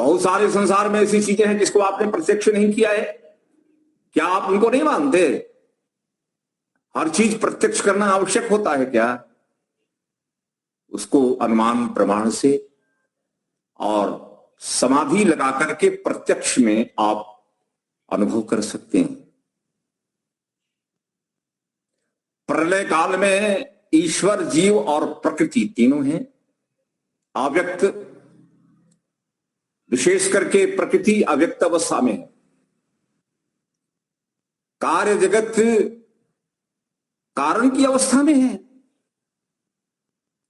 बहुत सारे संसार में ऐसी चीजें हैं जिसको आपने प्रत्यक्ष नहीं किया है। क्या आप उनको नहीं मानते? हर चीज प्रत्यक्ष करना आवश्यक होता है क्या? उसको अनुमान प्रमाण से और समाधि लगा करके प्रत्यक्ष में आप अनुभव कर सकते हैं। प्रलय काल में ईश्वर, जीव और प्रकृति तीनों हैं। अव्यक्त, विशेष करके प्रकृति अव्यक्त अवस्था में है। कार्य जगत कारण की अवस्था में है।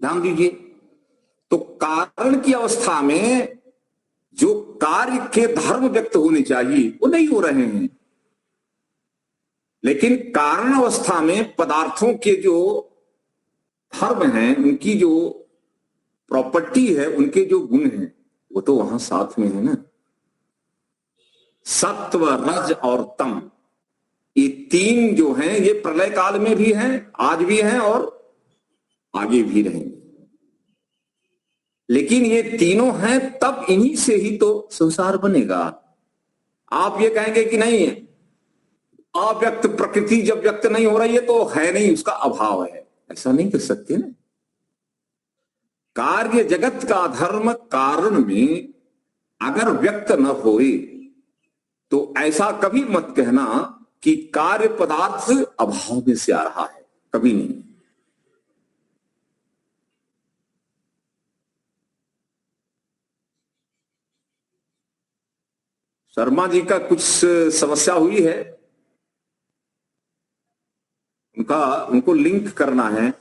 ध्यान दीजिए, तो कारण की अवस्था में जो कार्य के धर्म व्यक्त होने चाहिए वो नहीं हो रहे हैं, लेकिन कारण अवस्था में पदार्थों के जो धर्म हैं, उनकी जो प्रॉपर्टी है, उनके जो गुण हैं, वो तो वहां साथ में है ना। सत्व, रज और तम, ये तीन जो हैं ये प्रलय काल में भी हैं, आज भी हैं और आगे भी रहेंगे। लेकिन ये तीनों हैं, तब इन्हीं से ही तो संसार बनेगा। आप ये कहेंगे कि नहीं, अव्यक्त प्रकृति जब व्यक्त नहीं हो रही है तो है नहीं, उसका अभाव है, ऐसा नहीं कर सकते ना। कार्य जगत का धर्म कारण में अगर व्यक्त न होए तो ऐसा कभी मत कहना कि कार्य पदार्थ अभाव में से आ रहा है, कभी नहीं। शर्मा जी का कुछ समस्या हुई है, उनको लिंक करना है।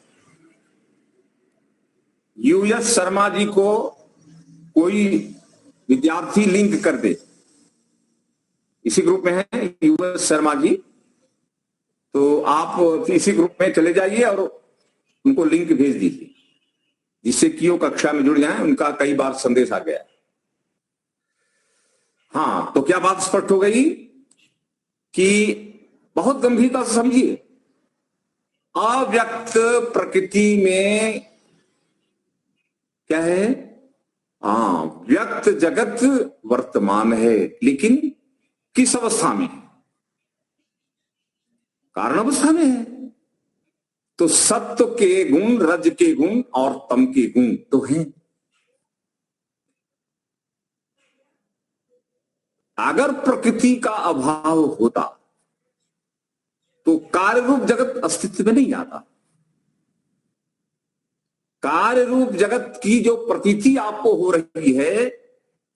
यूएस शर्मा जी को कोई विद्यार्थी लिंक कर दे। इसी ग्रुप में है यूएस शर्मा जी, तो आप इसी ग्रुप में चले जाइए और उनको लिंक भेज दीजिए, जिससे कि वो कक्षा में जुड़ जाएं। उनका कई बार संदेश आ गया। हाँ, तो क्या बात स्पष्ट हो गई कि बहुत गंभीरता से समझिए, अव्यक्त प्रकृति में क्या है? हाँ, व्यक्त जगत वर्तमान है, लेकिन किस अवस्था में? कारण अवस्था में है। तो सत्व के गुण, रज के गुण और तम के गुण तो हैं। अगर प्रकृति का अभाव होता तो कार्य रूप जगत अस्तित्व में नहीं आता। कार्य रूप जगत की जो प्रतीति आपको हो रही है,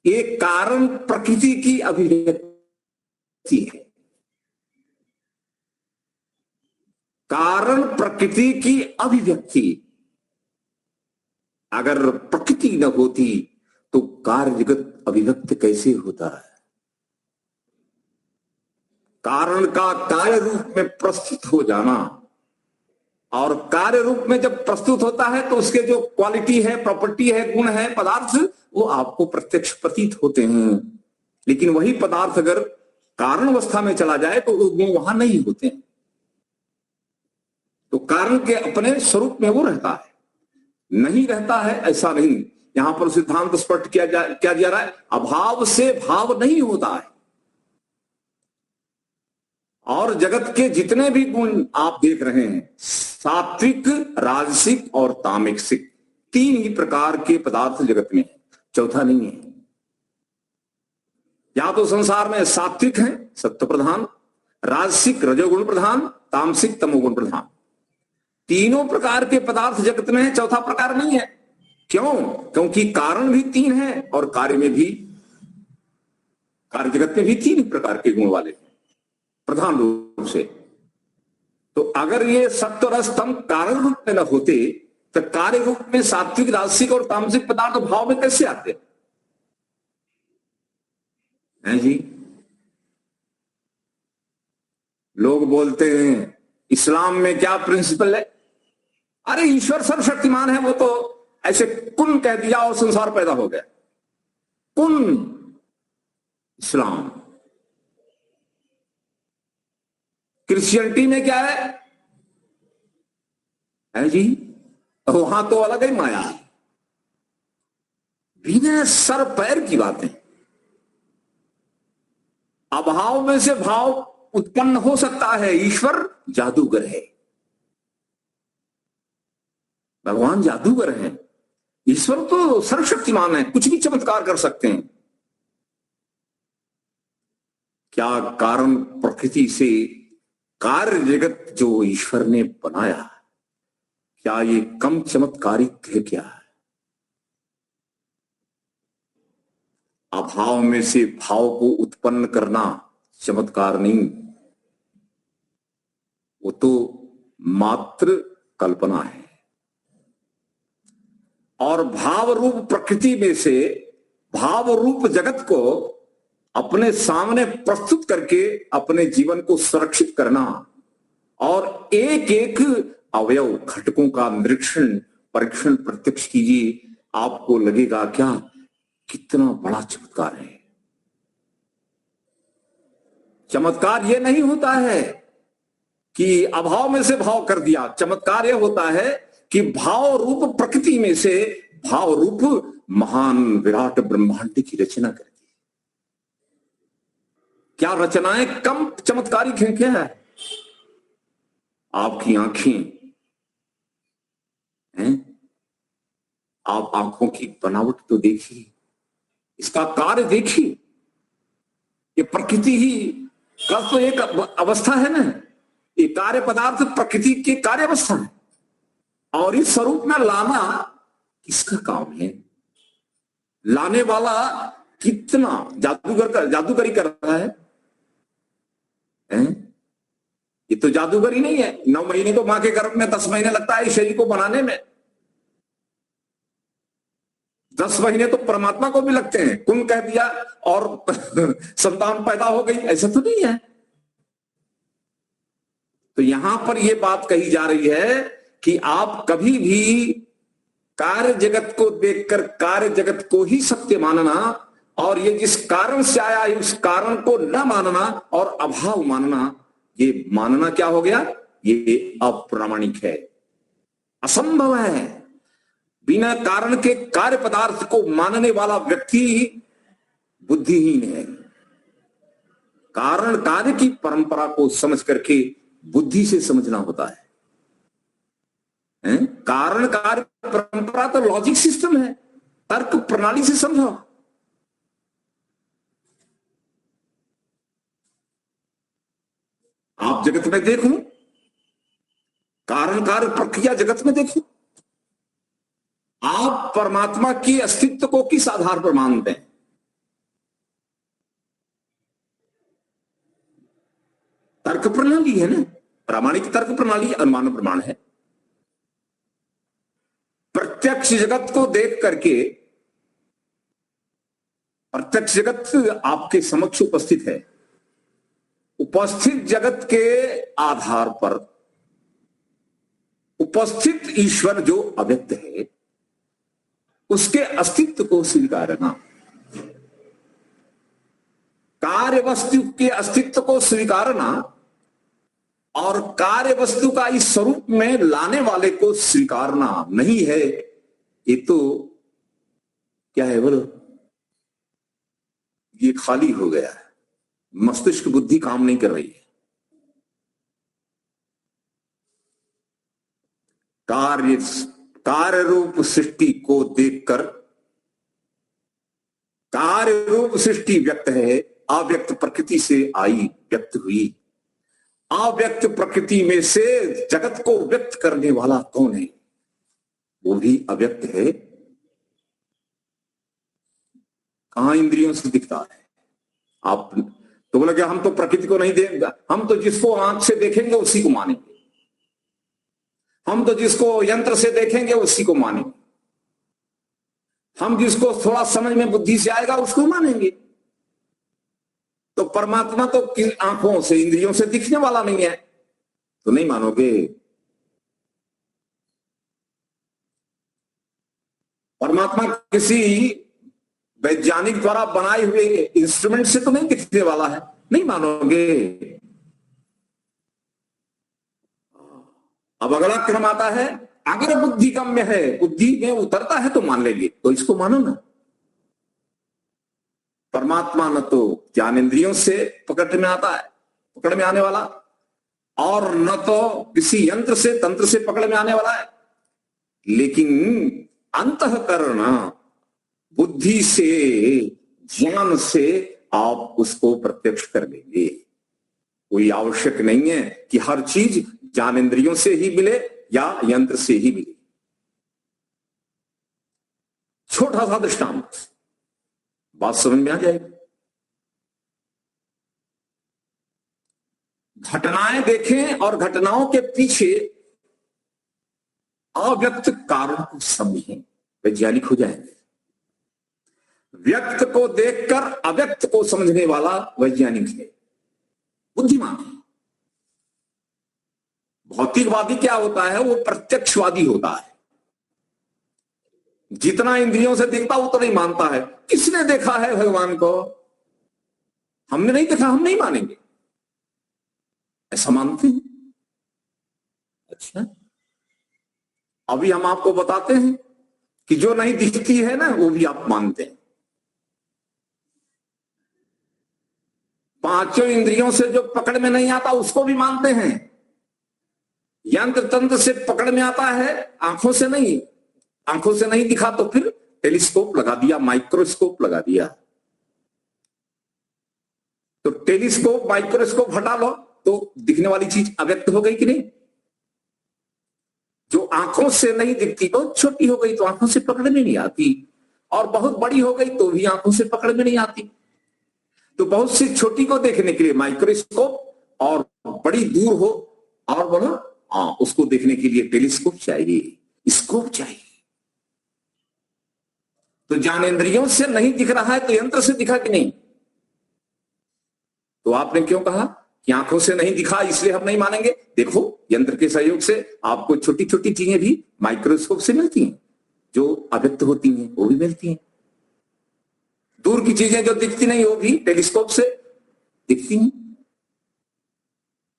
ये कारण प्रकृति की अभिव्यक्ति है। कारण प्रकृति की अभिव्यक्ति। अगर प्रकृति न होती तो कार्य जगत अभिव्यक्त कैसे होता है? कारण का कार्य रूप में प्रस्तुत हो जाना, और कार्य रूप में जब प्रस्तुत होता है तो उसके जो क्वालिटी है, प्रॉपर्टी है, गुण है, पदार्थ, वो आपको प्रत्यक्ष प्रतीत होते हैं। लेकिन वही पदार्थ अगर कारण अवस्था में चला जाए तो वो गुण वहां नहीं होते हैं। तो कारण के अपने स्वरूप में वो रहता है, नहीं रहता है ऐसा नहीं। यहां पर सिद्धांत स्पष्ट क्या दिया रहा है? अभाव से भाव नहीं होता है। और जगत के जितने भी गुण आप देख रहे हैं, सात्विक, राजसिक और तामसिक, तीन ही प्रकार के पदार्थ जगत में है, चौथा नहीं है। या तो संसार में सात्विक है, सत्व प्रधान, राजसिक रजोगुण प्रधान, तामसिक तमोगुण प्रधान। तीनों प्रकार के पदार्थ जगत में है, चौथा प्रकार नहीं है। क्यों? क्योंकि कारण भी तीन है और कार्य में भी, कार्य जगत में भी तीन प्रकार के गुण वाले हैं प्रधान रूप से। तो अगर ये सत्व रस तम कारण रूप में न होते तो कार्य रूप में सात्विक, राजसिक और तामसिक पदार्थ भाव में कैसे आते हैं जी? लोग बोलते हैं इस्लाम में क्या प्रिंसिपल है? अरे ईश्वर सर्वशक्तिमान है, वो तो ऐसे कुन कह दिया और संसार पैदा हो गया। कुन इस्लाम। क्रिश्चियनिटी में क्या है जी? वहां तो अलग ही माया है, बिना सर पैर की बातें। अभाव में से भाव उत्पन्न हो सकता है। ईश्वर जादूगर है, भगवान जादूगर है। ईश्वर तो सर्वशक्तिमान है, कुछ भी चमत्कार कर सकते हैं। क्या कारण प्रकृति से कार्य जगत जो ईश्वर ने बनाया, क्या ये कम चमत्कारिक है? क्या अभाव में से भाव को उत्पन्न करना चमत्कार नहीं, वो तो मात्र कल्पना है। और भाव रूप प्रकृति में से भाव रूप जगत को अपने सामने प्रस्तुत करके अपने जीवन को सुरक्षित करना और एक एक अवयव घटकों का निरीक्षण परीक्षण प्रत्यक्ष कीजिए, आपको लगेगा क्या कितना बड़ा चमत्कार है। चमत्कार यह नहीं होता है कि अभाव में से भाव कर दिया, चमत्कार यह होता है कि भाव रूप प्रकृति में से भाव रूप महान विराट ब्रह्मांड की रचना कर दी। क्या रचनाएं कम चमत्कारिक हैं? क्या है? आपकी आंखें हैं, आप आंखों की बनावट तो देखिए, इसका कार्य देखिए। ये प्रकृति ही का तो एक अवस्था है ना, ये कार्य पदार्थ प्रकृति के कार्य अवस्था है, और इस स्वरूप में लाना किसका काम है? लाने वाला कितना जादूगरी कर रहा है? ये तो जादूगरी नहीं है। 9 महीने तो मां के गर्भ में, 10 महीने लगता है इस शरीर को बनाने में, 10 महीने तो परमात्मा को भी लगते हैं। कुन कह दिया और संतान पैदा हो गई, ऐसा तो नहीं है। तो यहां पर यह बात कही जा रही है कि आप कभी भी कार्य जगत को देखकर कार्य जगत को ही सत्य मानना, और ये जिस कारण से आया है उस कारण को न मानना और अभाव मानना, ये मानना क्या हो गया? ये अप्रामाणिक है, असंभव है। बिना कारण के कार्य पदार्थ को मानने वाला व्यक्ति बुद्धिहीन है। कारण कार्य की परंपरा को समझ करके बुद्धि से समझना होता है। कारण कार्य परंपरा तो लॉजिक सिस्टम है, तर्क प्रणाली से समझो। आप जगत में देखो, कारण कार्य प्रक्रिया जगत में देखो, आप परमात्मा की अस्तित्व को किस आधार पर मानते हैं? तर्क प्रणाली है ना, प्रामाणिक तर्क प्रणाली अनुमान प्रमाण है। प्रत्यक्ष जगत को देख करके, प्रत्यक्ष जगत आपके समक्ष उपस्थित है, उपस्थित जगत के आधार पर उपस्थित ईश्वर जो अव्यक्त है उसके अस्तित्व को स्वीकारना, कार्य वस्तु के अस्तित्व को स्वीकारना और कार्य वस्तु का इस स्वरूप में लाने वाले को स्वीकारना नहीं है, ये तो क्या है बोलो? ये खाली हो गया है, मस्तिष्क बुद्धि काम नहीं कर रही है। कार्य रूप सृष्टि को देखकर, कार्य रूप सृष्टि व्यक्त है, अव्यक्त प्रकृति से आई व्यक्त हुई। अव्यक्त प्रकृति में से जगत को व्यक्त करने वाला कौन है? वो भी अव्यक्त है। कहां इंद्रियों से दिखता है? आप तो बोले कि हम तो प्रकृति को नहीं देंगे, हम तो जिसको आंख से देखेंगे उसी को मानेंगे, हम तो जिसको यंत्र से देखेंगे उसी को मानेंगे, हम जिसको थोड़ा समझ में बुद्धि से आएगा उसको मानेंगे। तो परमात्मा तो आंखों से इंद्रियों से दिखने वाला नहीं है, तो नहीं मानोगे। परमात्मा किसी वैज्ञानिक द्वारा बनाए हुए इंस्ट्रूमेंट से तो नहीं दिखने वाला है, नहीं मानोगे। अब अगला क्रम आता है, अगर बुद्धि गम्य है, बुद्धि में उतरता है तो मान लेंगे, तो इसको मानो ना। परमात्मा न तो ज्ञानेंद्रियों से पकड़ में आता है, पकड़ में आने वाला, और न तो किसी यंत्र से तंत्र से पकड़ में आने वाला है, लेकिन अंतःकरण बुद्धि से, ज्ञान से आप उसको प्रत्यक्ष कर लेंगे। कोई आवश्यक नहीं है कि हर चीज ज्ञानेंद्रियों से ही मिले या यंत्र से ही मिले। छोटा सा दृष्टांत, बात समझ में आ जाएगी। घटनाएं देखें और घटनाओं के पीछे अव्यक्त कारण को समझें, वैज्ञानिक हो जाएंगे। व्यक्त को देखकर अव्यक्त को समझने वाला वैज्ञानिक है, बुद्धिमान है। भौतिकवादी क्या होता है? वो प्रत्यक्षवादी होता है। जितना इंद्रियों से देखता उतना नहीं मानता है। किसने देखा है भगवान को? हमने नहीं देखा, हम नहीं मानेंगे, ऐसा मानते हैं। अच्छा, अभी हम आपको बताते हैं कि जो नहीं दिखती है ना, वो भी आप मानते हैं। पांचों इंद्रियों से जो पकड़ में नहीं आता उसको भी मानते हैं। यंत्र तंत्र से पकड़ में आता है, आंखों से नहीं। आंखों से नहीं दिखा तो फिर टेलीस्कोप लगा दिया, माइक्रोस्कोप लगा दिया। तो टेलीस्कोप माइक्रोस्कोप हटा लो तो दिखने वाली चीज अव्यक्त हो गई कि नहीं? जो आंखों से नहीं दिखती, बहुत छोटी हो गई तो आंखों से पकड़ में नहीं आती, और बहुत बड़ी हो गई तो भी आंखों से पकड़ में नहीं आती। तो बहुत सी छोटी को देखने के लिए माइक्रोस्कोप, और बड़ी दूर हो और बोलो उसको देखने के लिए टेलीस्कोप चाहिए, स्कोप चाहिए। तो ज्ञानेंद्रियों से नहीं दिख रहा है तो यंत्र से दिखा कि नहीं? तो आपने क्यों कहा कि आंखों से नहीं दिखा इसलिए हम नहीं मानेंगे? देखो, यंत्र के सहयोग से आपको छोटी छोटी चीजें भी माइक्रोस्कोप से मिलती हैं, जो अव्यक्त होती हैं वो भी मिलती हैं। दूर की चीजें जो दिखती नहीं वो भी टेलीस्कोप से दिखती हैं।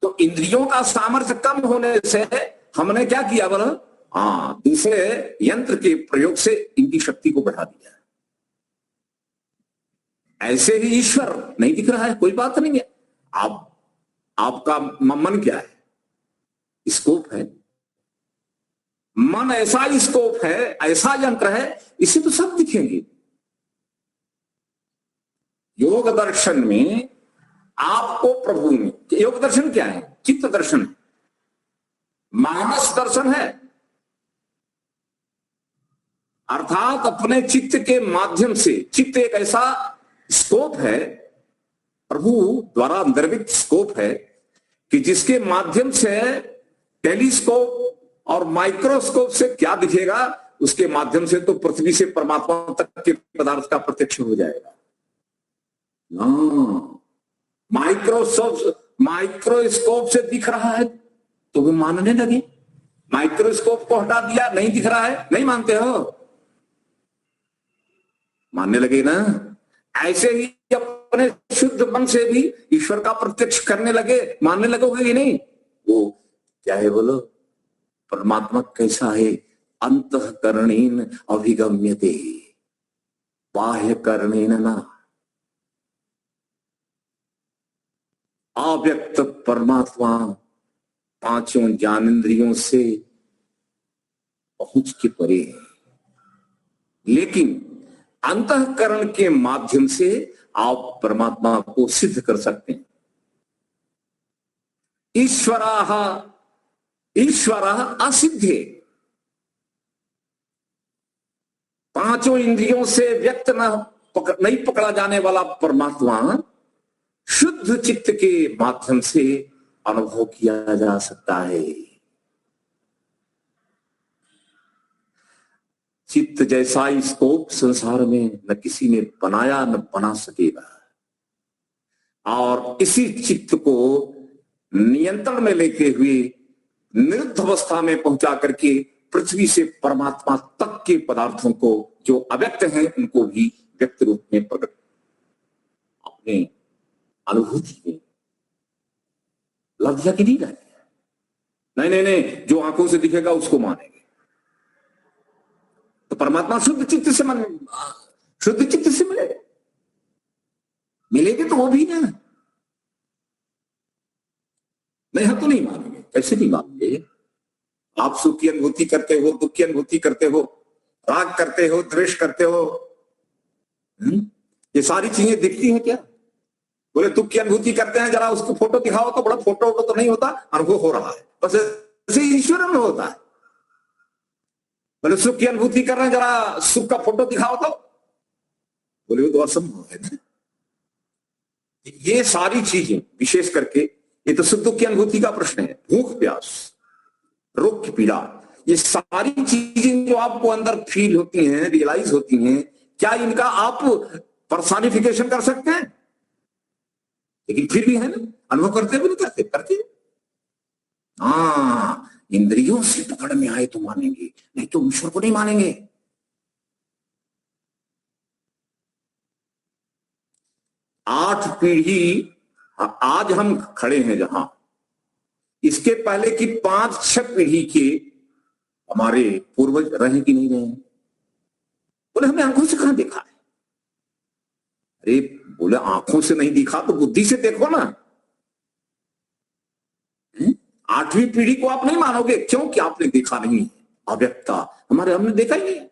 तो इंद्रियों का सामर्थ्य कम होने से हमने क्या किया बोला? दूसरे यंत्र के प्रयोग से इनकी शक्ति को बढ़ा दिया। ऐसे ही ईश्वर नहीं दिख रहा है, कोई बात नहीं है। आपका मन क्या है? स्कोप है। मन ऐसा स्कोप है, ऐसा यंत्र है, इसे तो सब दिखेंगे। योग दर्शन में आपको प्रभु में, योग दर्शन क्या है? चित्त दर्शन है, मानस दर्शन है। अर्थात अपने चित्त के माध्यम से, चित्त एक ऐसा स्कोप है, प्रभु द्वारा निर्मित स्कोप है कि जिसके माध्यम से टेलीस्कोप और माइक्रोस्कोप से क्या दिखेगा, उसके माध्यम से तो पृथ्वी से परमात्मा तक के पदार्थ का प्रत्यक्ष हो जाएगा। माइक्रोस्कोप से दिख रहा है तो वे मानने लगे। माइक्रोस्कोप को हटा दिया, नहीं दिख रहा है, नहीं मानते हो, मानने लगे ना। ऐसे ही अपने शुद्ध मन से भी ईश्वर का प्रत्यक्ष करने लगे, मानने लगोगे कि नहीं? वो क्या है बोलो? परमात्मा कैसा है? अंतःकरणेन अभिगम्यते, बाह्य करणेन न। अव्यक्त परमात्मा पांचों ज्ञानेंद्रियों से पहुंच के परे है, लेकिन अंतःकरण के माध्यम से आप परमात्मा को सिद्ध कर सकते हैं। ईश्वरः असिद्धे, पांचों इंद्रियों से व्यक्त नहीं पकड़ा जाने वाला परमात्मा शुद्ध चित्त के माध्यम से अनुभव किया जा सकता है। चित्त जैसा स्कोप संसार में न किसी ने बनाया न बना सकेगा, और इसी चित्त को नियंत्रण में लेते हुए निरुद्ध अवस्था में पहुंचा करके पृथ्वी से परमात्मा तक के पदार्थों को जो अव्यक्त हैं उनको भी व्यक्त रूप में प्रकट अपने अनुभूति में ला दिया कि नहीं ला दिया? नहीं, जो आंखों से दिखेगा उसको मानेंगे। तो परमात्मा शुद्ध चित्त से मिलेगा। मिलेगी तो वो भी ना, नहीं हम तो नहीं मानेंगे। कैसे नहीं मानेंगे? आप सुख की अनुभूति करते हो, दुख की अनुभूति करते हो, राग करते हो, द्वेष करते हो, ये सारी चीजें दिखती हैं क्या? बोले दुख की अनुभूति करते हैं, जरा उसको फोटो दिखाओ तो, बड़ा फोटो वोटो तो नहीं होता, अनुभव हो रहा है बस, ऐसे ईश्वर में होता है। बोले सुख की अनुभूति कर रहे हैं, जरा सुख का फोटो दिखाओ तो, बोले वो तो असंभव है ना। ये सारी चीजें विशेष करके, ये तो सुख दुख की अनुभूति का प्रश्न है। भूख प्यास, रोग की पीड़ा, ये सारी चीजें जो आपको अंदर फील होती हैं, रियलाइज होती हैं, क्या इनका आप पर्सनिफिकेशन कर सकते हैं? लेकिन फिर भी है ना, अनुभव करते भी नहीं करते, करते। हाँ, इंद्रियों से पकड़ में आए तो मानेंगे, नहीं तो ईश्वर को नहीं मानेंगे। आठ पीढ़ी आज हम खड़े हैं जहां, इसके पहले की 5-6 पीढ़ी के हमारे पूर्वज रहे कि नहीं रहे? बोले हमने आंखों से कहां देखा है। अरे बोले आंखों से नहीं दिखा तो बुद्धि से देखो ना। 8वीं पीढ़ी को आप नहीं मानोगे, क्योंकि आपने देखा नहीं, अव्यक्ता हमारे, हमने देखा ही नहीं।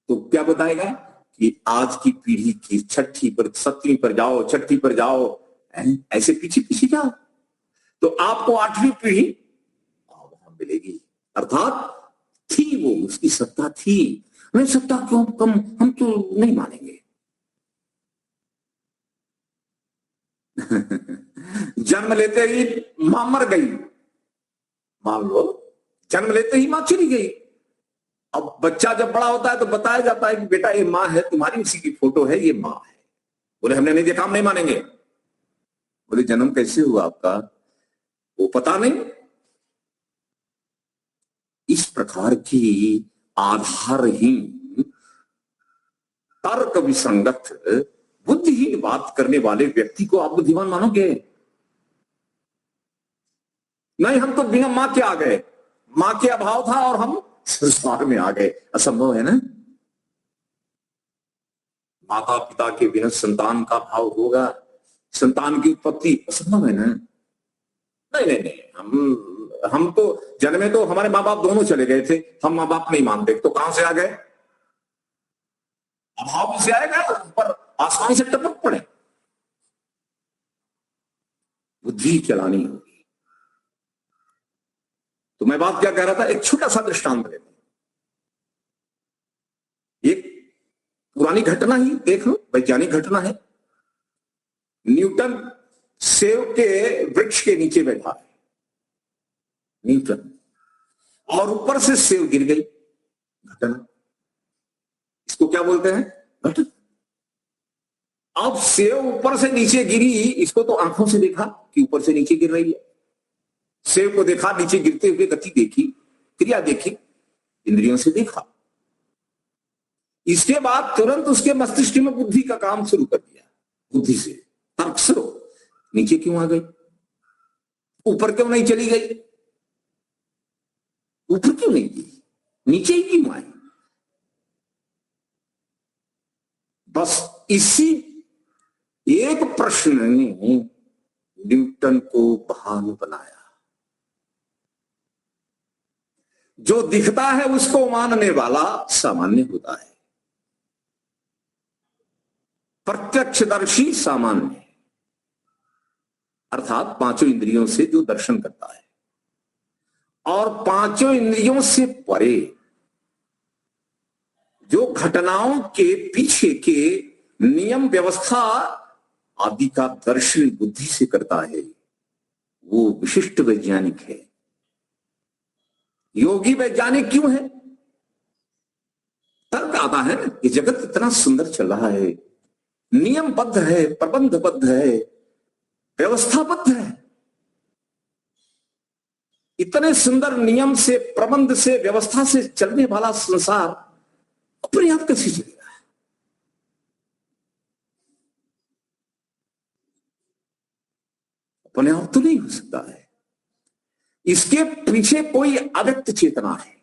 तो क्या बताएगा कि आज की पीढ़ी की 6ठी पर, 7वीं पर जाओ, 6ठी पर जाओ, ऐसे पीछे पीछे जाओ तो आपको 8वीं पीढ़ी वहां मिलेगी। अर्थात थी वो, उसकी सत्ता थी। नहीं सत्ता क्यों कम, हम तो नहीं मानेंगे। जन्म लेते ही मां मर गई, मान लो जन्म लेते ही मां चली गई। अब बच्चा जब बड़ा होता है तो बताया जाता है कि बेटा ये मां है तुम्हारी, उसी की फोटो है, ये मां है। बोले हमने नहीं देखा, हम नहीं मानेंगे। बोले जन्म कैसे हुआ आपका? वो पता नहीं। इस प्रकार की आधारहीन, तर्क विसंगत, बुद्धिहीन बात करने वाले व्यक्ति को आप बुद्धिमान मानोगे? नहीं, हम तो बिना मां के आ गए, मां के अभाव था और हम संसार में आ गए। असंभव है ना। माता पिता के बिना संतान का भाव होगा, संतान की उत्पत्ति असंभव है ना। नहीं नहीं नहीं, हम तो जन्मे तो हमारे माँ बाप दोनों चले गए थे, हम माँ बाप नहीं मानते, तो कहां से आ गए? अभाव से आएगा, पर आसमान से टपक पड़े। बुद्धि चलानी होगी। तो मैं बात क्या कह रहा था, एक छोटा सा दृष्टांत लेते हैं। एक पुरानी घटना ही देख लो, वैज्ञानिक घटना है। न्यूटन सेब के वृक्ष के नीचे बैठा है, न्यूटन, और ऊपर से सेब गिर गई। घटना, इसको क्या बोलते हैं? घटना। अब सेब ऊपर से नीचे गिरी, इसको तो आंखों से देखा कि ऊपर से नीचे गिर रही है, सेब को देखा नीचे गिरते हुए, गति देखी, क्रिया देखी, इंद्रियों से देखा। इसके बाद तुरंत उसके मस्तिष्क में बुद्धि का काम शुरू कर दिया, बुद्धि से तर्क शुरू, नीचे क्यों आ गई, ऊपर क्यों नहीं चली गई, ऊपर क्यों नहीं गई, नीचे ही क्यों आई? बस इसी एक प्रश्न ने न्यूटन को महान बनाया। जो दिखता है उसको मानने वाला सामान्य होता है, प्रत्यक्षदर्शी सामान्य, अर्थात 5 इंद्रियों से जो दर्शन करता है, और 5 इंद्रियों से परे जो घटनाओं के पीछे के नियम व्यवस्था आदि का दर्शन बुद्धि से करता है, वो विशिष्ट वैज्ञानिक है। योगी वैज्ञानिक क्यों है? तर्क आता है ना, ये जगत इतना सुंदर चल रहा है, नियमबद्ध है, प्रबंधबद्ध है, व्यवस्थाबद्ध है। इतने सुंदर नियम से, प्रबंध से, व्यवस्था से चलने वाला संसार अपने आप कैसे चलेगा? अपने आप तो नहीं हो सकता है। इसके पीछे कोई अव्यक्त चेतना है।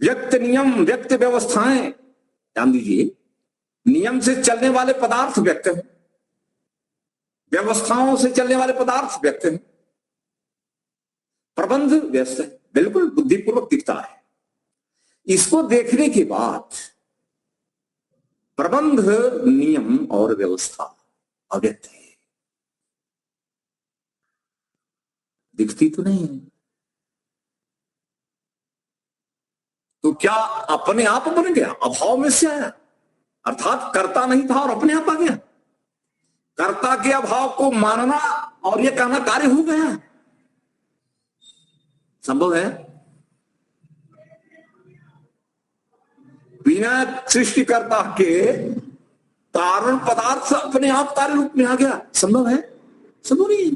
व्यक्त नियम, व्यक्त व्यवस्थाएं, ध्यान दीजिए, नियम से चलने वाले पदार्थ व्यक्त हैं, व्यवस्थाओं से चलने वाले पदार्थ व्यक्त हैं, प्रबंध व्यस्त है, बिल्कुल बुद्धिपूर्वक दिखता है। इसको देखने के बाद प्रबंध, नियम और व्यवस्था अव्यक्त है, दिखती तो नहीं है। तो क्या अपने आप बन गया? अभाव में से आया, अर्थात कर्ता नहीं था और अपने आप आ गया। कर्ता के अभाव को मानना और यह कहना कार्य हो गया, संभव है? बिना सृष्टिकर्ता के कारण पदार्थ अपने आप कार्य रूप में आ गया, संभव है? संभव नहीं।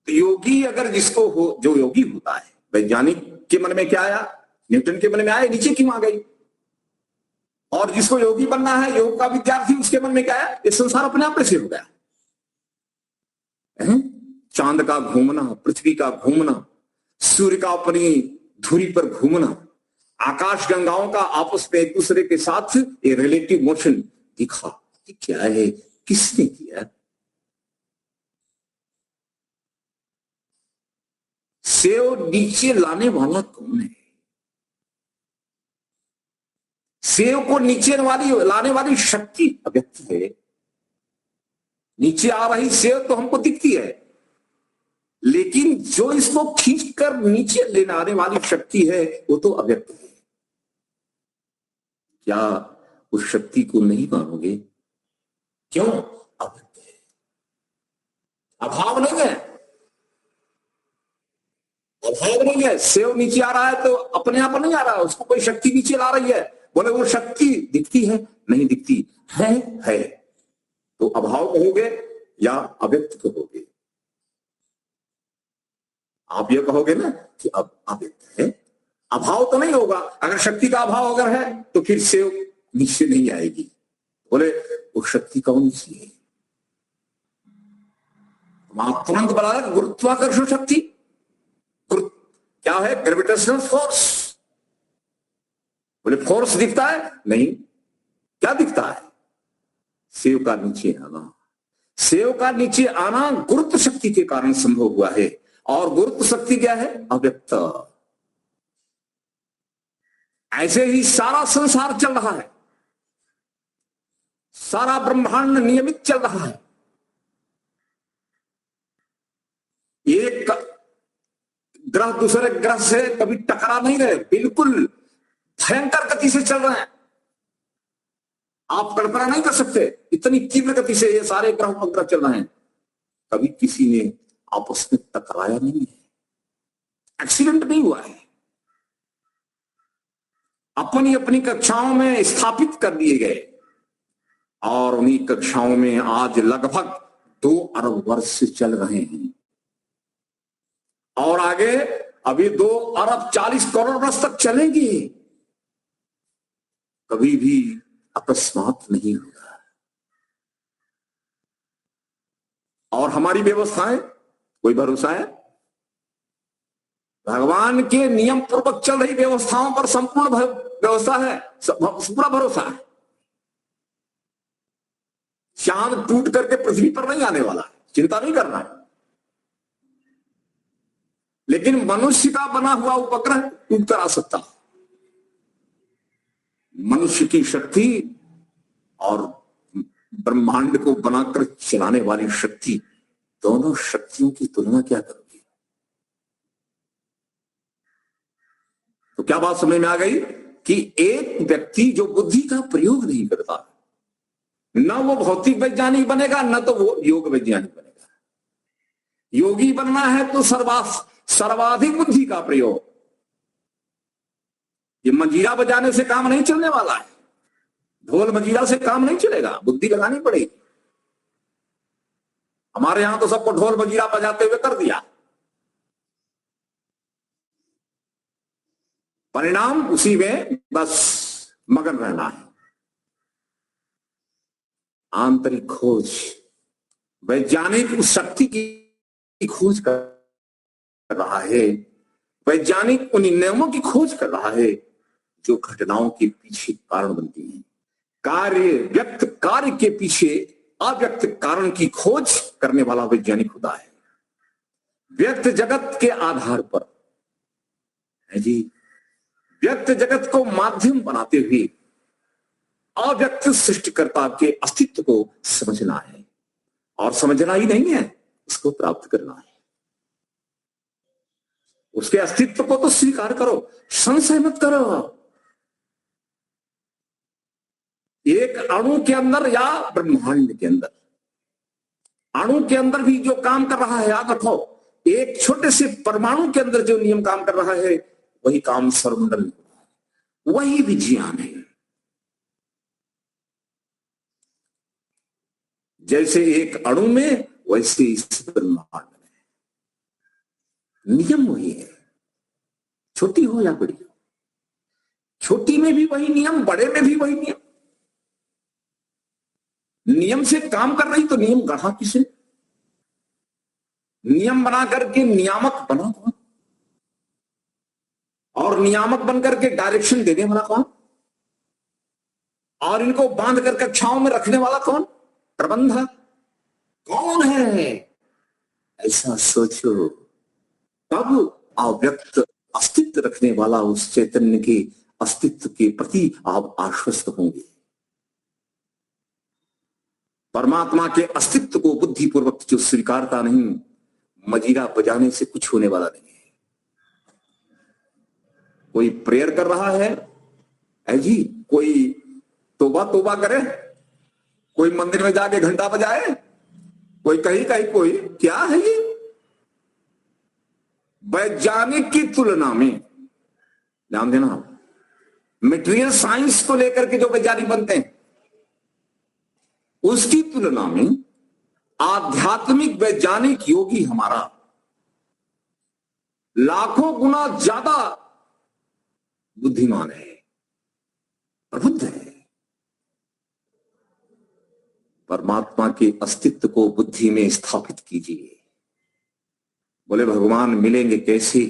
तो योगी अगर जिसको हो, जो योगी होता है, वैज्ञानिक के मन में क्या आया? न्यूटन के मन में आया, नीचे क्यों आ गई? और जिसको योगी बनना है, योग का विद्यार्थी, उसके मन में क्या आया? ये संसार अपने आप से हो गया। चांद का घूमना, पृथ्वी का घूमना, सूर्य का अपनी धुरी पर घूमना, आकाश गंगाओं का आपस में एक दूसरे के साथ ये रिलेटिव मोशन दिखा, ये क्या है? किसने किया? सेव नीचे लाने वाला कौन है? सेव को नीचे लाने वाली शक्ति अव्यक्त है। नीचे आ रही सेव तो हमको दिखती है, लेकिन जो इसको खींचकर नीचे ले आने वाली शक्ति है वो तो अव्यक्त है। क्या उस शक्ति को नहीं मानोगे? क्यों? अव्यक्त है, अभाव नहीं है, अभाव नहीं है। सेव नीचे आ रहा है तो अपने आप नहीं आ रहा है, उसको कोई शक्ति नीचे ला रही है। बोले वो शक्ति दिखती है? नहीं दिखती है। तो अभाव कहोगे या अव्यक्त कहोगे? आप ये कहोगे ना कि अब अव्यक्त है, अभाव तो नहीं होगा। अगर शक्ति का अभाव अगर है तो फिर सेव नीचे नहीं आएगी। बोले वो शक्ति कौन सी है? आप तुरंत बता रहे गुरुत्वाकर्षण शक्ति। क्या है? Gravitational force. बोले फोर्स दिखता है? नहीं। क्या दिखता है? सेव का नीचे आना। सेव का नीचे आना गुरुत्व शक्ति के कारण संभव हुआ है, और गुरुत्व शक्ति क्या है? अव्यक्त। ऐसे ही सारा संसार चल रहा है, सारा ब्रह्मांड नियमित चल रहा है। एक ग्रह दूसरे ग्रह से कभी टकरा नहीं रहे, बिल्कुल भयंकर गति से चल रहे हैं। आप कल्पना नहीं कर सकते, इतनी तीव्र गति से ये सारे ग्रह उपग्रह चल रहे हैं। कभी किसी ने आपस में टकराया नहीं है, एक्सीडेंट नहीं हुआ है, अपनी अपनी कक्षाओं में स्थापित कर दिए गए, और उन्हीं कक्षाओं में आज लगभग 2 अरब वर्ष से चल रहे हैं, और आगे अभी 2 अरब 40 करोड़ वर्ष तक चलेंगी। कभी भी अकस्मात नहीं होगा। और हमारी व्यवस्थाएं, कोई भरोसा है? भगवान के नियम पूर्वक चल रही व्यवस्थाओं पर संपूर्ण व्यवस्था है, पूरा भरोसा है। चांद टूट करके पृथ्वी पर नहीं आने वाला, चिंता नहीं करना है। लेकिन मनुष्य का बना हुआ उपग्रह टूट कर आ सकता है। मनुष्य की शक्ति और ब्रह्मांड को बनाकर चलाने वाली शक्ति, दोनों शक्तियों की तुलना क्या करोगे? तो क्या बात समझ में आ गई कि एक व्यक्ति जो बुद्धि का प्रयोग नहीं करता, न वो भौतिक वैज्ञानिक बनेगा, न तो वो योग वैज्ञानिक बनेगा। योगी बनना है तो सर्वाधिक बुद्धि का प्रयोग। ये मंजीरा बजाने से काम नहीं चलने वाला है, ढोल मंजीरा से काम नहीं चलेगा, बुद्धि लगानी पड़ेगी। हमारे यहां तो सबको ढोल मंजीरा बजाते हुए कर दिया, परिणाम उसी में बस मगन रहना है। आंतरिक खोज, वैज्ञानिक उस शक्ति की खोज कर रहा है, वैज्ञानिक उन नियमों की खोज कर रहा है जो घटनाओं के पीछे कारण बनती हैं। कार्य व्यक्त कार्य के पीछे अव्यक्त कारण की खोज करने वाला वैज्ञानिक होता है। व्यक्त जगत के आधार पर है जी, व्यक्त जगत को माध्यम बनाते हुए अव्यक्त सृष्टिकर्ता के अस्तित्व को समझना है, और समझना ही नहीं है, उसको प्राप्त करना है। उसके अस्तित्व को तो स्वीकार करो, संशय मत करो। एक अणु के अंदर या ब्रह्मांड के अंदर, अणु के अंदर भी जो काम कर रहा है, याद रखो, एक छोटे से परमाणु के अंदर जो नियम काम कर रहा है वही काम सौरमंडल में, वही विज्ञान है। जैसे एक अणु में वैसे इस ब्रह्मांड में नियम वही है, छोटी हो या बड़ी हो। छोटी में भी वही नियम, बड़े में भी वही नियम। नियम से काम कर रही तो नियम गढ़ा किसे? नियम बना करके नियामक बना कौन? और नियामक बनकर के डायरेक्शन देने वाला कौन? और इनको बांध कर कक्षाओं में रखने वाला कौन? प्रबंधक कौन है? ऐसा सोचो, तब अव्यक्त अस्तित्व रखने वाला उस चैतन्य के अस्तित्व के प्रति आप आश्वस्त होंगे। परमात्मा के अस्तित्व को बुद्धिपूर्वक जो स्वीकारता नहीं, मजीरा बजाने से कुछ होने वाला नहीं है। कोई प्रेयर कर रहा है जी, कोई तोबा तोबा करे, कोई मंदिर में जाके घंटा बजाए, कोई कहीं कहीं, कोई क्या है ये? वैज्ञानिक की तुलना में, ध्यान देना, मटेरियल साइंस को लेकर के जो वैज्ञानिक बनते हैं उसकी तुलना में आध्यात्मिक वैज्ञानिक योगी हमारा लाखों गुना ज्यादा बुद्धिमान है, प्रबुद्ध है। परमात्मा के अस्तित्व को बुद्धि में स्थापित कीजिए। बोले भगवान मिलेंगे कैसे?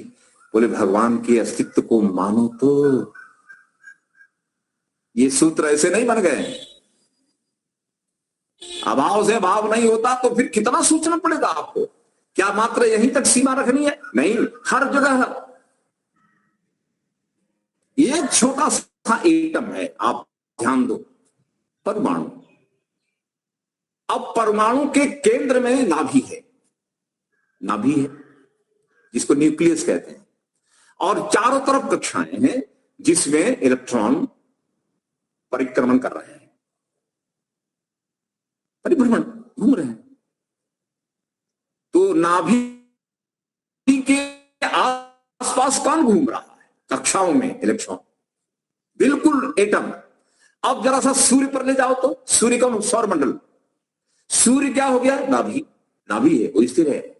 बोले भगवान के अस्तित्व को मानो तो। ये सूत्र ऐसे नहीं बन गए। अभाव से भाव नहीं होता तो फिर कितना सोचना पड़ेगा आपको? क्या मात्र यहीं तक सीमा रखनी है? नहीं, हर जगह। एक छोटा सा एटम है, आप ध्यान दो, परमाणु। अब परमाणु के केंद्र में नाभि है, नाभि है जिसको न्यूक्लियस कहते हैं, और चारों तरफ कक्षाएं हैं जिसमें इलेक्ट्रॉन परिक्रमण कर रहे हैं, परिभ्रमण घूम रहे हैं। तो नाभि के आसपास कौन घूम रहा है? कक्षाओं में इलेक्ट्रॉन, बिल्कुल एटम। अब जरा सा सूर्य पर ले जाओ तो सूर्य का सौरमंडल, सूर्य क्या हो गया? नाभि, नाभि है, वो स्थिर है।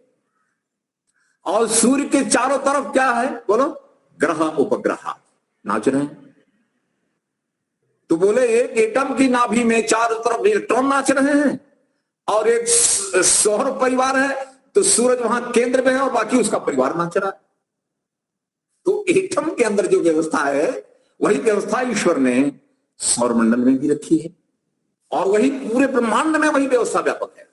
और सूर्य के चारों तरफ क्या है? बोलो, ग्रह उपग्रह नाच रहे हैं। तो बोले एक एटम की नाभि में चारों तरफ इलेक्ट्रॉन नाच रहे हैं, और एक सौर परिवार है, तो सूरज वहां केंद्र में है और बाकी उसका परिवार नाच रहा है। तो एटम के अंदर जो व्यवस्था है वही व्यवस्था ईश्वर ने सौरमंडल में भी रखी है, और वही पूरे ब्रह्मांड में वही व्यवस्था व्यापक है।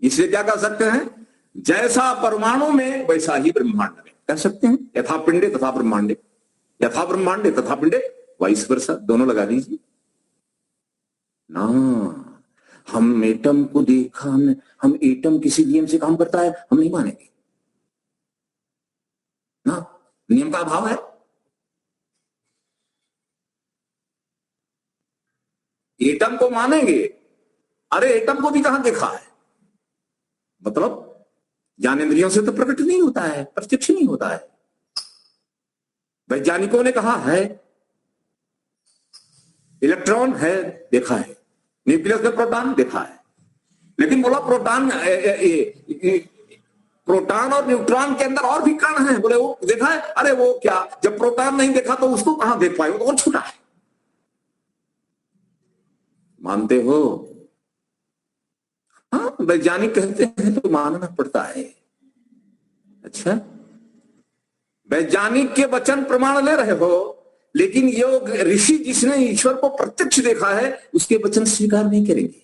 इसलिए क्या कह सकते हैं? जैसा परमाणु में वैसा ही ब्रह्मांड में, कह सकते हैं। यथा पिंडे तथा ब्रह्मांडे, यथा ब्रह्मांडे तथा पिंडे, वाइस वर्सा, दोनों लगा लीजिए ना। हम एटम को देखा, हम एटम किसी नियम से काम करता है हम नहीं मानेंगे ना, नियम का अभाव है। एटम को मानेंगे, अरे एटम को भी कहां देखा है? मतलब ज्ञानेंद्रियों से तो प्रकट नहीं होता है, प्रत्यक्ष नहीं होता है। वैज्ञानिकों ने कहा है इलेक्ट्रॉन है, देखा है, न्यूक्लियस में प्रोटॉन देखा है, लेकिन बोला प्रोटॉन और न्यूट्रॉन के अंदर और भी कण हैं, बोले वो देखा है? अरे वो क्या, जब प्रोटॉन नहीं देखा तो उसको कहां देख पाए? वो तो और छोटा है। मानते हो? हाँ, वैज्ञानिक कहते हैं तो मानना पड़ता है। अच्छा, वैज्ञानिक के वचन प्रमाण ले रहे हो, लेकिन योग ऋषि जिसने ईश्वर को प्रत्यक्ष देखा है उसके वचन स्वीकार नहीं करेंगे।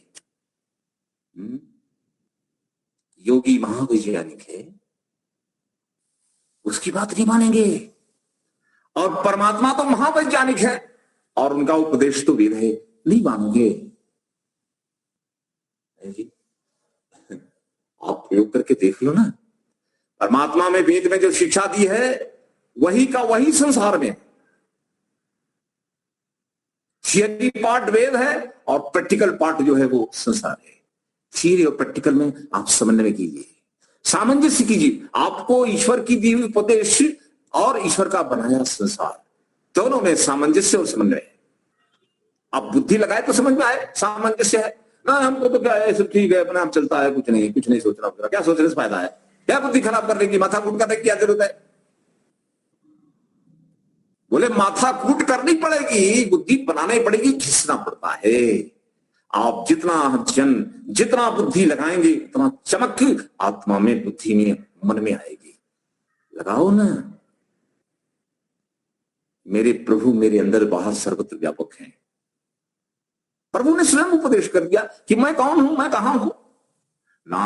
योगी महावैज्ञानिक है, उसकी बात नहीं मानेंगे। और परमात्मा तो महावैज्ञानिक है और उनका उपदेश तो वेद है, नहीं मानोगे। आप प्रयोग करके देख लो ना, परमात्मा में वेद में जो शिक्षा दी है वही का वही संसार में। थियरी पार्ट वेद है और प्रैक्टिकल पार्ट जो है वो संसार है। थियरी और प्रैक्टिकल में आप समन्वय कीजिए, सामंजस्य कीजिए। आपको ईश्वर की दी हुई उपदेश और ईश्वर का बनाया संसार, दोनों में सामंजस्य और समन्वय। आप बुद्धि लगाए तो समझ में आए सामंजस्य है ना। हमको तो क्या है, सब ठीक है, अपना आप चलता है, कुछ नहीं सोचना होगा। क्या सोचने से फायदा है? क्या बुद्धि खराब करने की, माथा कूट करने की क्या जरूरत है? बोले माथा कूट करनी पड़ेगी, बुद्धि बनानी पड़ेगी, घिसना पड़ता है। आप जितना बुद्धि लगाएंगे उतना चमक आत्मा में, बुद्धि में, मन में आएगी। लगाओ ना। मेरे प्रभु मेरे अंदर बाहर सर्वत्र व्यापक हैं। प्रभु ने स्वयं उपदेश कर दिया कि मैं कौन हूं, मैं कहां हूं ना।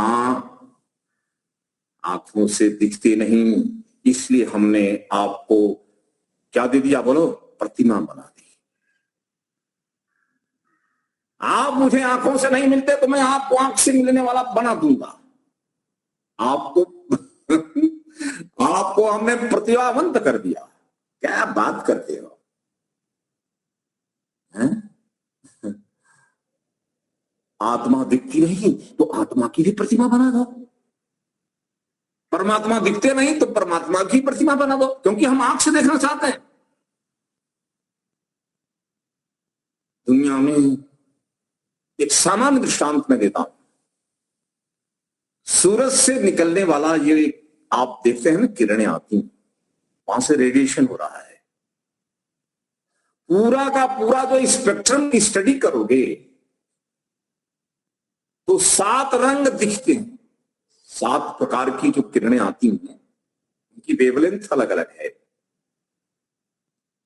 आंखों से दिखते नहीं, इसलिए हमने आपको क्या दे दिया? बोलो, प्रतिमा बना दी। आप मुझे आंखों से नहीं मिलते तो मैं आपको आंख से मिलने वाला बना दूंगा। आपको आपको हमने प्रतिभावंत कर दिया। क्या बात करते हो? हैं? आत्मा दिखती नहीं तो आत्मा की भी प्रतिमा बना दो। परमात्मा दिखते नहीं तो परमात्मा की प्रतिमा बना दो, क्योंकि हम आंख से देखना चाहते हैं। दुनिया में एक सामान्य दृष्टांत मैं देता हूं। सूरज से निकलने वाला ये आप देखते हैं ना, किरणें आती हैं, वहां से रेडिएशन हो रहा है। पूरा का पूरा जो स्पेक्ट्रम की स्टडी करोगे तो 7 रंग दिखते हैं। 7 प्रकार की जो किरणें आती हैं उनकी वेवलेंथ अलग अलग है,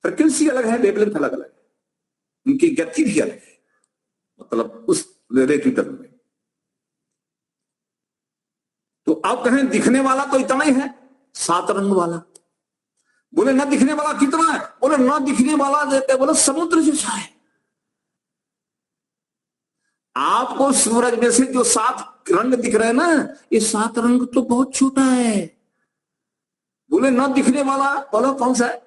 फ्रीक्वेंसी अलग है, वेवलेंथ अलग अलग है, उनकी गति भी अलग है, मतलब उस रिलेटिव टर्म में। तो आप कहें दिखने वाला तो इतना ही है, 7 रंग वाला। बोले ना दिखने वाला कितना है? बोले ना दिखने वाला देते, बोले समुद्र जैसा है। आपको सूरज में से जो 7 रंग दिख रहे हैं ना, ये 7 रंग तो बहुत छोटा है। बोले ना दिखने वाला, बोलो कौन सा है?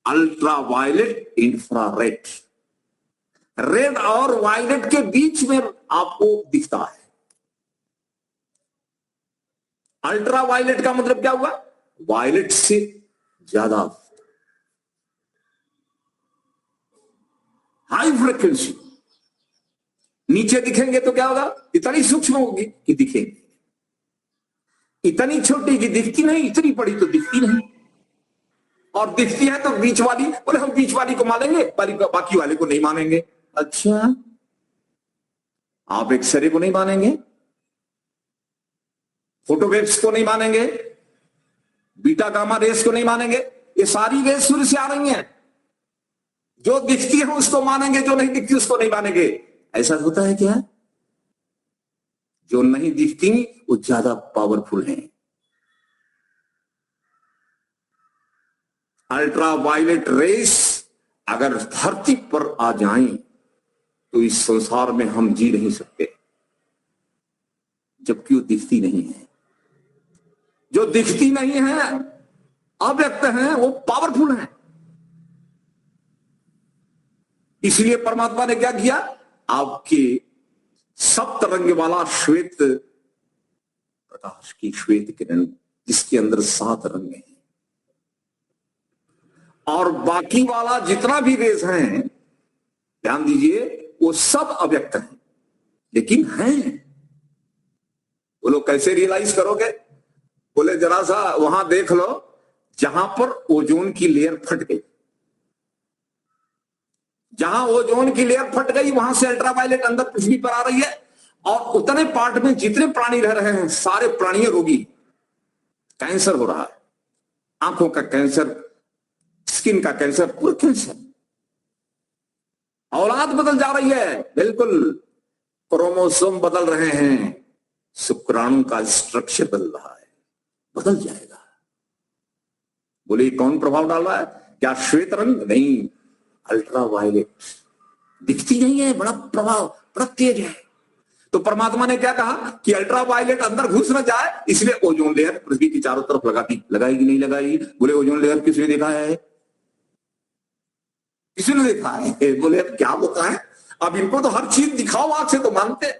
Ultraviolet, infrared. रेड और वायलेट के बीच में आपको दिखता है। अल्ट्रा वायलेट का मतलब क्या हुआ? वायलेट से ज्यादा हाई फ्रिक्वेंसी। नीचे दिखेंगे तो क्या होगा? इतनी सूक्ष्म होगी कि दिखेंगे, इतनी छोटी कि दिखती नहीं, इतनी बड़ी तो दिखती नहीं। और दिखती है तो बीच वाली, बोले हम बीच वाली को मानेंगे, बाकी वाले को नहीं मानेंगे। अच्छा, आप एक्सरे को नहीं मानेंगे, फोटोवेव्स को नहीं मानेंगे, बीटा गामा रेस को नहीं मानेंगे। ये सारी रेस सूर्य से आ रही हैं। जो दिखती है उसको मानेंगे, जो नहीं दिखती उसको नहीं मानेंगे। ऐसा होता है क्या? जो नहीं दिखती वो ज्यादा पावरफुल हैं। अल्ट्रा वायलेट रेस अगर धरती पर आ जाएं तो इस संसार में हम जी नहीं सकते, जबकि वो दिखती नहीं है। जो दिखती नहीं है, अव्यक्त है, वो पावरफुल है। इसलिए परमात्मा ने क्या किया? आपके 7 रंग वाला श्वेत प्रकाश की श्वेत किरण, जिसके अंदर 7 रंग हैं, और बाकी वाला जितना भी रेस हैं, ध्यान दीजिए, वो सब अव्यक्त हैं लेकिन हैं। वो लोग कैसे रियलाइज करोगे? बोले जरा सा वहां देख लो जहां पर ओजोन की लेयर फट गई। जहां ओजोन की लेयर फट गई वहां से अल्ट्रावायलेट अंदर पृथ्वी पर आ रही है, और उतने पार्ट में जितने प्राणी रह रहे हैं सारे प्राणी रोगी। कैंसर हो रहा है, आंखों का कैंसर, स्किन का कैंसर, पूरा कैंसर। औलाद बदल जा रही है, बिल्कुल क्रोमोसोम बदल रहे हैं, शुक्राणु का स्ट्रक्चर बदल रहा है, बदल जाएगा। बोले कौन प्रभाव डाल रहा है? क्या श्वेत रंग? नहीं, अल्ट्रावायलेट। दिखती नहीं है, बड़ा प्रभाव, बड़ा तेज है। तो परमात्मा ने क्या कहा कि अल्ट्रावायलेट अंदर घुस न जाए, इसलिए ओजोन लेयर पृथ्वी की चारों तरफ लगाती। लगाएगी नहीं लगाएगी? बोले ओजोन लेयर किसने देखा है? किसने देखा है? बोले अब क्या होता है, अब इनको तो हर चीज दिखाओ आंख से तो मानते,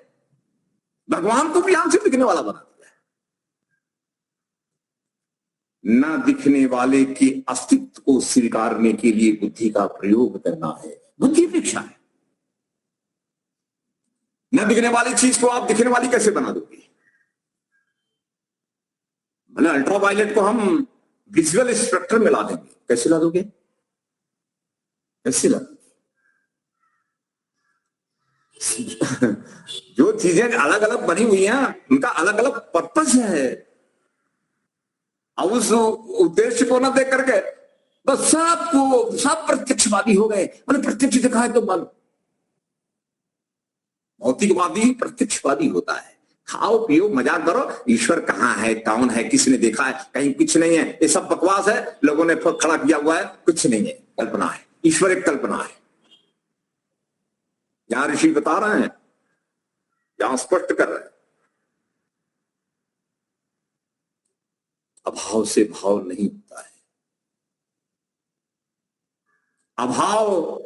भगवान को भी आंख से दिखने वाला बना दिया। न दिखने वाले के अस्तित्व को स्वीकारने के लिए बुद्धि का प्रयोग करना है, बुद्धि परीक्षा है। न दिखने वाली चीज को आप दिखने वाली कैसे बना दोगे? भले अल्ट्रावायलेट को हम विजुअल स्पेक्ट्रम में ला देंगे, कैसे ला दोगे? कैसे ला दोगे? जो चीजें अलग अलग बनी हुई हैं उनका अलग अलग पर्पस है। अब उस उद्देश्य को ना देख करके बस सबको सब प्रत्यक्षवादी हो गए। मैंने प्रत्यक्ष दिखा है तो मान। भौतिकवादी प्रत्यक्षवादी होता है, खाओ पियो मजाक करो, ईश्वर कहाँ है, कौन है, किसने देखा है? कहीं कुछ नहीं है, ये सब बकवास है, लोगों ने खड़ा किया हुआ है, कुछ नहीं है, कल्पना है। ईश्वर एक कल्पना है। यहां ऋषि बता रहे हैं, यहां स्पष्ट कर रहे हैं, अभाव से भाव नहीं होता है। अभाव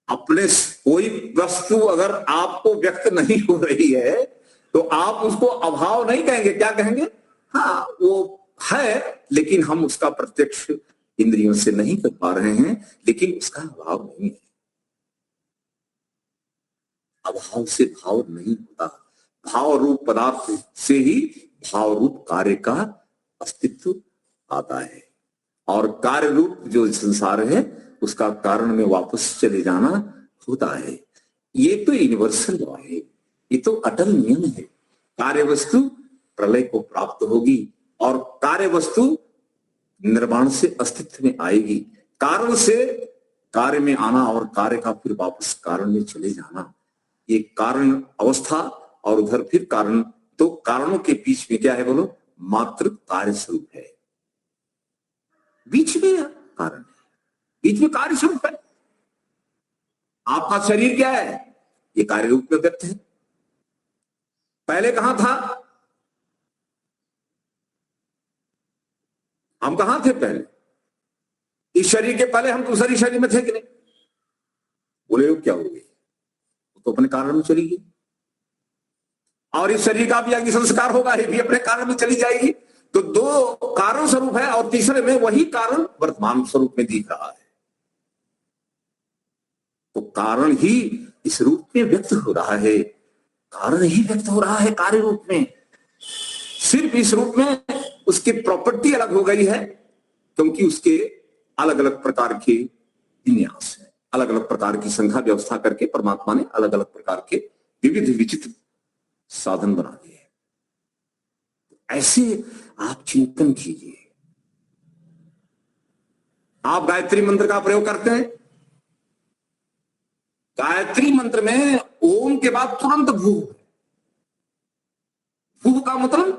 अपने, कोई वस्तु अगर आपको व्यक्त नहीं हो रही है तो आप उसको अभाव नहीं कहेंगे, क्या कहेंगे? हाँ वो है, लेकिन हम उसका प्रत्यक्ष इंद्रियों से नहीं कर पा रहे हैं, लेकिन उसका अभाव नहीं है। अभाव से भाव नहीं होता। भाव रूप पदार्थ से ही भाव रूप कार्य का अस्तित्व आता है, और कार्य रूप जो संसार है उसका कारण में वापस चले जाना होता है। ये तो यूनिवर्सल लॉ है, ये तो अटल नियम है। कार्य वस्तु प्रलय को प्राप्त होगी और कार्य वस्तु निर्वाण से अस्तित्व में आएगी। कारण से कार्य में आना और कार्य का फिर वापस कारण में चले जाना, ये कारण अवस्था और उधर फिर कारण। तो कारणों के बीच में क्या है बोलो? मात्र कार्य स्वरूप है। बीच में कारण है, बीच में कार्य स्वरूप है। आपका शरीर क्या है? ये कार्य रूप में व्यक्त है। पहले कहां था? हम कहां थे पहले? इस शरीर के पहले हम दूसरे शरीर में थे कि नहीं? बोले वो क्या हो गई? तो अपने कारण में चली गई। और इस शरीर का भी आगे संस्कार होगा, ये भी अपने कारण में चली जाएगी। तो दो कारण स्वरूप है और तीसरे में वही कारण वर्तमान स्वरूप में दिख रहा है। तो कारण ही इस रूप में व्यक्त हो रहा है, कारण ही व्यक्त हो रहा है कार्य रूप में। सिर्फ इस रूप में उसकी प्रॉपर्टी अलग हो गई है, क्योंकि उसके अलग अलग प्रकार के विन्यास है, अलग अलग प्रकार की संख्या व्यवस्था करके परमात्मा ने अलग अलग प्रकार के विविध विचित्र साधन बना दिए। ऐसे आप चिंतन कीजिए। आप गायत्री मंत्र का प्रयोग करते हैं, गायत्री मंत्र में ओम के बाद तुरंत भू, भू का मतलब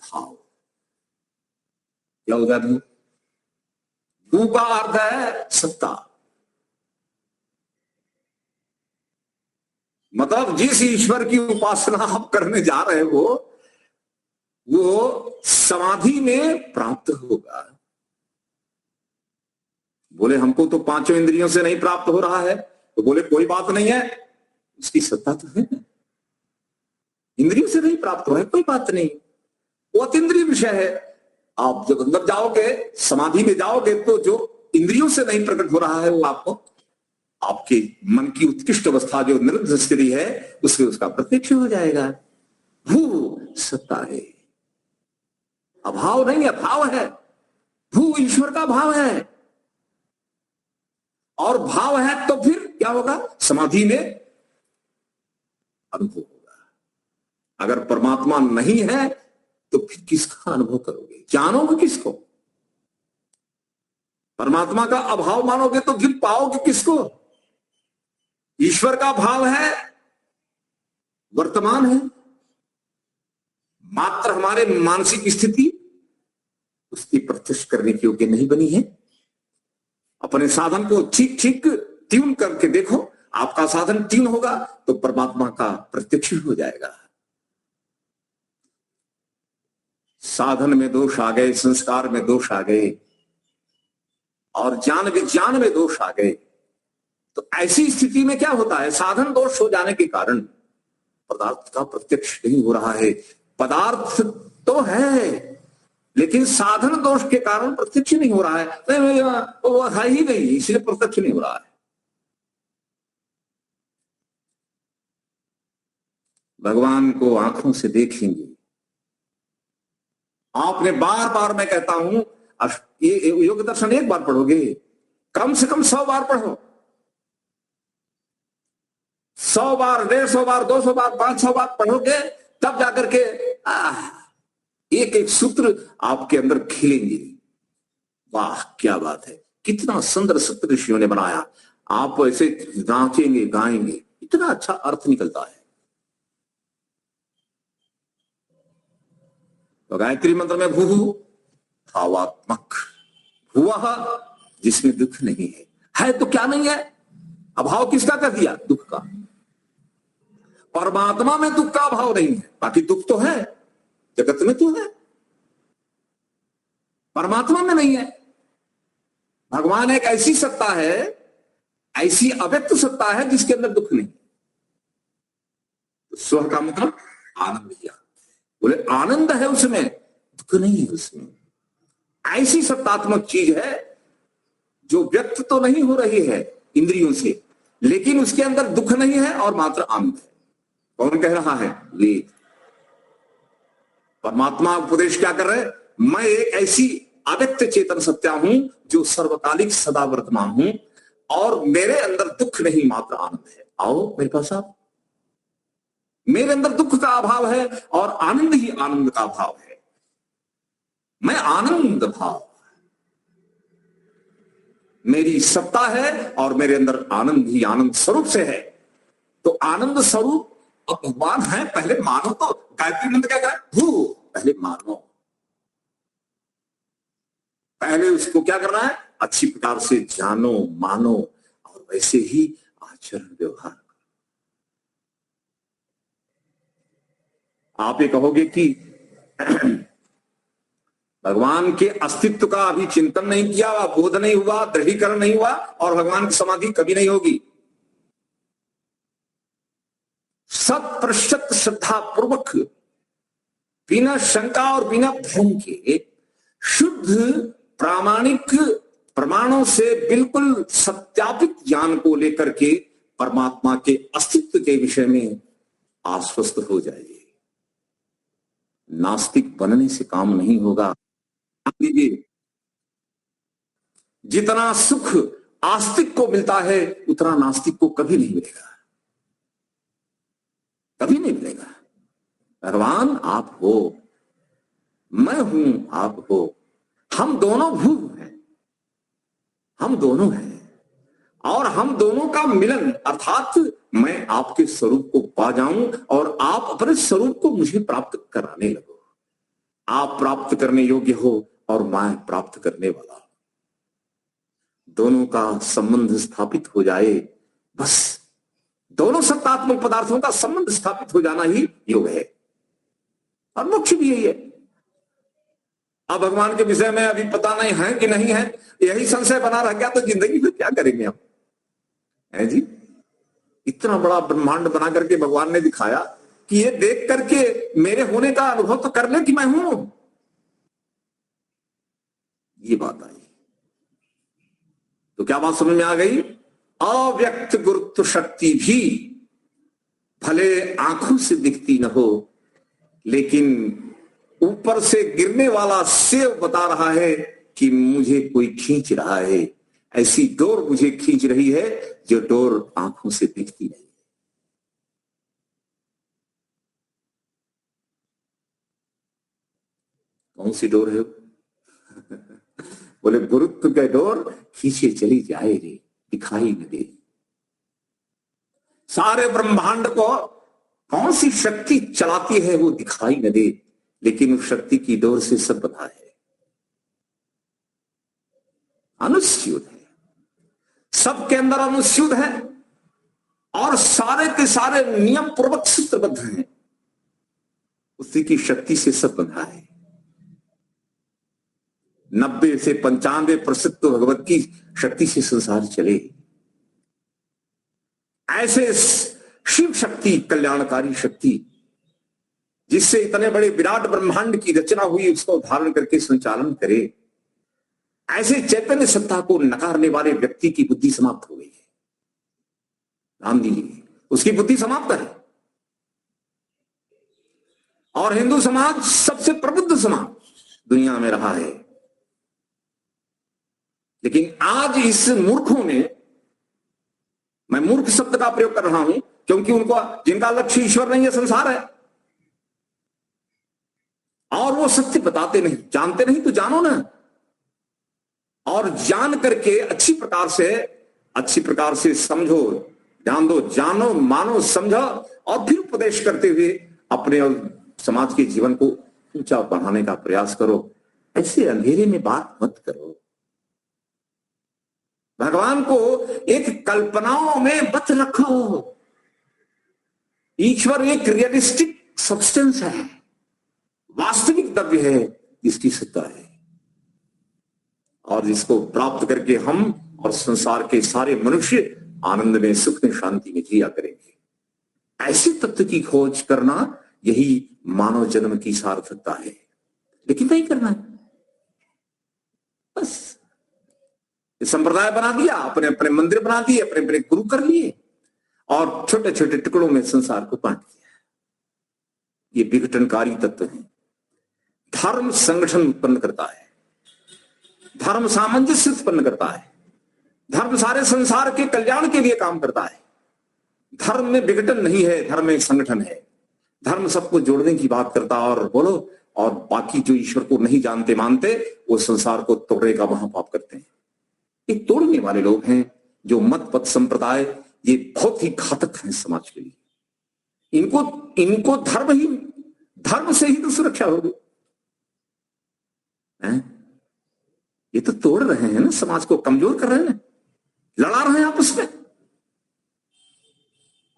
भाव। क्या होता है भू? भू का अर्थ है सत्ता, मतलब जिस ईश्वर की उपासना आप करने जा रहे हो वो समाधि में प्राप्त होगा। बोले हमको तो पांचों इंद्रियों से नहीं प्राप्त हो रहा है, तो बोले कोई बात नहीं है, उसकी सत्ता तो है। इंद्रियों से नहीं प्राप्त हो रहा है, कोई बात नहीं, वो अतीन्द्रिय विषय है। आप जब अंदर जाओगे, समाधि में जाओगे, तो जो इंद्रियों से नहीं प्रकट हो रहा है वो आपको, आपके मन की उत्कृष्ट अवस्था जो निरुद्ध स्थिति है, उससे उसका प्रत्यक्ष हो जाएगा। भू सत्ता है, अभाव नहीं है, भाव है। भू ईश्वर का भाव है, और भाव है तो फिर क्या होगा? समाधि में अनुभव होगा। अगर परमात्मा नहीं है तो फिर किसका अनुभव करोगे? जानोगे किसको? परमात्मा का अभाव मानोगे तो फिर पाओगे किसको? ईश्वर का भाव है, वर्तमान है, मात्र हमारे मानसिक स्थिति उसकी प्रत्यक्ष करने की योग्य नहीं बनी है। अपने साधन को ठीक ठीक ट्यून करके देखो, आपका साधन ट्यून होगा तो परमात्मा का प्रत्यक्ष हो जाएगा। साधन में दोष आ गए, संस्कार में दोष आ गए और ज्ञान विज्ञान में दोष आ गए, तो ऐसी स्थिति में क्या होता है? साधन दोष हो जाने के कारण पदार्थ का प्रत्यक्ष नहीं हो रहा है। पदार्थ तो है लेकिन साधन दोष के कारण प्रत्यक्ष नहीं हो रहा है। तो वो है ही नहीं, इसलिए प्रत्यक्ष नहीं हो रहा है। भगवान को आंखों से देखेंगे। आपने बार बार, मैं कहता हूं, ये योग दर्शन एक बार पढ़ोगे, कम से कम 100 बार पढ़ो। 100 बार, 150 बार, 200 बार, 500 बार पढ़ोगे, तब जाकर के एक एक सूत्र आपके अंदर खिलेंगे। वाह क्या बात है, कितना सुंदर सूत्र ऋषियों ने बनाया। आप ऐसे नाचेंगे, गाएंगे, इतना अच्छा अर्थ निकलता है। तो गायत्री मंत्र में भू भावात्मक, भुवः जिसमें दुख नहीं है तो क्या नहीं है? अभाव किसका कर दिया? दुख का। परमात्मा में दुख का अभाव नहीं है, बाकी दुख तो है, जगत में तो है, परमात्मा में नहीं है। भगवान एक ऐसी सत्ता है, ऐसी अव्यक्त सत्ता है जिसके अंदर दुख नहीं। तो स्व का मतलब आनंद ही। बोले आनंद है उसमें, दुख नहीं है उसमें। ऐसी सत्तात्मक चीज है जो व्यक्त तो नहीं हो रही है इंद्रियों से, लेकिन उसके अंदर दुख नहीं है और मात्र आनंद है। कौन कह रहा है? वेद। परमात्मा उपदेश क्या कर रहे? मैं एक ऐसी अव्यक्त चेतन सत्या हूं जो सर्वकालिक सदा वर्तमान हूं और मेरे अंदर दुख नहीं, मात्र आनंद है। आओ मेरे पास आप। मेरे अंदर दुख का अभाव है और आनंद ही आनंद का भाव है। मैं आनंद भाव, मेरी सत्ता है और मेरे अंदर आनंद ही आनंद स्वरूप से है। तो आनंद स्वरूप अब भगवान है, पहले मानो। तो गायत्री मंत्र क्या कहा? भू, पहले मानो, पहले उसको क्या करना है? अच्छी प्रकार से जानो, मानो और वैसे ही आचरण व्यवहार। आप ये कहोगे कि भगवान के अस्तित्व का अभी चिंतन नहीं किया, बोध नहीं हुआ, दृढ़ीकरण नहीं हुआ और भगवान की समाधि कभी नहीं होगी। 100% श्रद्धा पूर्वक, बिना शंका और बिना भ्रम के, शुद्ध प्रामाणिक प्रमाणों से बिल्कुल सत्यापित ज्ञान को लेकर के परमात्मा के अस्तित्व के विषय में आश्वस्त हो जाइए। नास्तिक बनने से काम नहीं होगा। जितना सुख आस्तिक को मिलता है उतना नास्तिक को कभी नहीं मिलेगा, कभी नहीं मिलेगा। भगवान आप हो, मैं हूं आप हो, हम दोनों भू हैं, हम दोनों हैं और हम दोनों का मिलन अर्थात मैं आपके स्वरूप को पा जाऊं और आप अपने स्वरूप को मुझे प्राप्त कराने लगो। आप प्राप्त करने योग्य हो और मैं प्राप्त करने वाला, दोनों का संबंध स्थापित हो जाए। बस दोनों सत्तात्मक पदार्थों का संबंध स्थापित हो जाना ही योग है और मोक्ष भी यही है। अब भगवान के विषय में अभी पता नहीं है कि नहीं है, यही संशय बना रह गया तो जिंदगी में क्या करेंगे हम? है जी, इतना बड़ा ब्रह्मांड बना करके भगवान ने दिखाया कि ये देख करके मेरे होने का अनुभव तो कर ले कि मैं हूं। ये बात आई तो क्या बात समझ में आ गई? अव्यक्त गुरुत्व शक्ति भी भले आंखों से दिखती न हो, लेकिन ऊपर से गिरने वाला सेव बता रहा है कि मुझे कोई खींच रहा है। ऐसी डोर मुझे खींच रही है जो डोर आंखों से दिखती नहीं। कौन सी डोर है? बोले गुरुत्व के डोर खींचे चली जाए रे, दिखाई न दे। सारे ब्रह्मांड को कौन सी शक्ति चलाती है वो दिखाई न दे, लेकिन उस शक्ति की डोर से सब बंधा है, अनुस्यूत है, सबके अंदर अनुस्यूत है और सारे के सारे नियम पूर्वक सूत्रबद्ध हैं। उसी की शक्ति से सब बंधा है। 90 से 95% तो भगवत की शक्ति से संसार चले। ऐसे शिव शक्ति, कल्याणकारी शक्ति, जिससे इतने बड़े विराट ब्रह्मांड की रचना हुई, उसको धारण करके संचालन करे, ऐसे चैतन्य सत्ता को नकारने वाले व्यक्ति की बुद्धि समाप्त हो गई है। ध्यान दीजिए, उसकी बुद्धि समाप्त है। और हिंदू समाज सबसे प्रबुद्ध समाज दुनिया में रहा है, लेकिन आज इस मूर्खों ने, मैं मूर्ख शब्द का प्रयोग कर रहा हूं क्योंकि उनको, जिनका लक्ष्य ईश्वर नहीं है, संसार है, और वो सत्य बताते नहीं, जानते नहीं तो जानो ना, और जान करके अच्छी प्रकार से समझो, ध्यान दो, जानो, मानो, समझो, और फिर उपदेश करते हुए अपने और समाज के जीवन को ऊंचा बढ़ाने का प्रयास करो। ऐसे अंधेरे में बात मत करो। भगवान को एक कल्पनाओं में मत रखो। ईश्वर एक रियलिस्टिक सब्सटेंस है, वास्तविक द्रव्य है, इसकी सत्ता है, और इसको प्राप्त करके हम और संसार के सारे मनुष्य आनंद में, सुख में, शांति में जिया करेंगे। ऐसे तत्व की खोज करना, यही मानव जन्म की सार्थकता है। लेकिन नहीं करना है, बस संप्रदाय बना दिया, अपने अपने मंदिर बना दिए, अपने अपने गुरु कर लिए, और छोटे छोटे टुकड़ों में संसार को बांट दिया। ये विघटनकारी तत्व है। धर्म संगठन उत्पन्न करता है, धर्म सामंजस्य उत्पन्न करता है, धर्म सारे संसार के कल्याण के लिए काम करता है। धर्म में विघटन नहीं है, धर्म एक संगठन है। धर्म सबको जोड़ने की बात करता है, और बोलो, और बाकी जो ईश्वर को नहीं जानते मानते, वो संसार को तोड़ने का महापाप करते हैं। ये तोड़ने वाले लोग हैं जो मत पथ संप्रदाय, ये बहुत ही घातक है समाज के लिए। इनको धर्म से ही तो सुरक्षा होगी। ये तो तोड़ रहे हैं ना, समाज को कमजोर कर रहे हैं, लड़ा रहे हैं आपस में।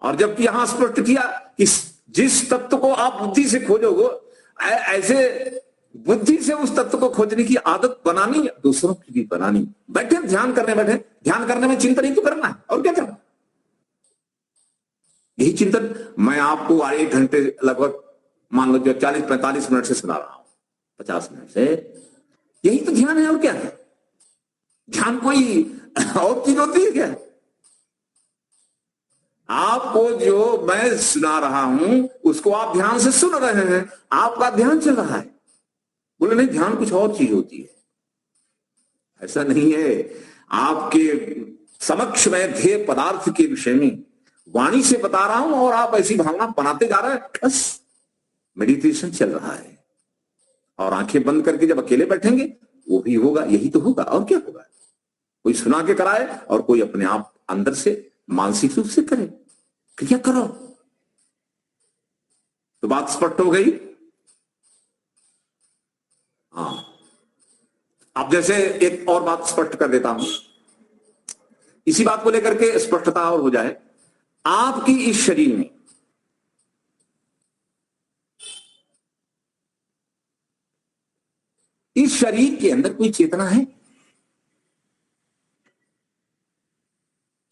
और जबकि यहां स्पष्ट किया कि जिस तत्व को आप बुद्धि से खोजोगे, ऐसे बुद्धि से उस तत्व को खोजने की आदत बनानी, दूसरों की भी बनानी। बैठे ध्यान करने में चिंतन ही तो करना है, और क्या करना। यही चिंतन मैं आपको 1 घंटे लगभग, मान लो 40-45 मिनट से सुना रहा हूं, 50 मिनट से, यही तो ध्यान है। और क्या है ध्यान? कोई और चीज होती है क्या? आपको जो मैं सुना रहा हूं उसको आप ध्यान से सुन रहे हैं, आपका ध्यान चल रहा है। बोले नहीं, ध्यान कुछ और चीज होती है। ऐसा नहीं है। आपके समक्ष में ध्येय पदार्थ के विषय में वाणी से बता रहा हूं, और आप ऐसी भावना बनाते जा रहे हैं, बस मेडिटेशन चल रहा है। और आंखें बंद करके जब अकेले बैठेंगे, वो भी होगा, यही तो होगा, और क्या होगा। कोई सुना के कराए, और कोई अपने आप अंदर से मानसिक रूप से करे, क्रिया करो। तो बात स्पष्ट हो गई। हाँ, अब जैसे एक और बात स्पष्ट कर देता हूं, इसी बात को लेकर के स्पष्टता और हो जाए। आपकी इस शरीर में इस शरीर के अंदर कोई चेतना है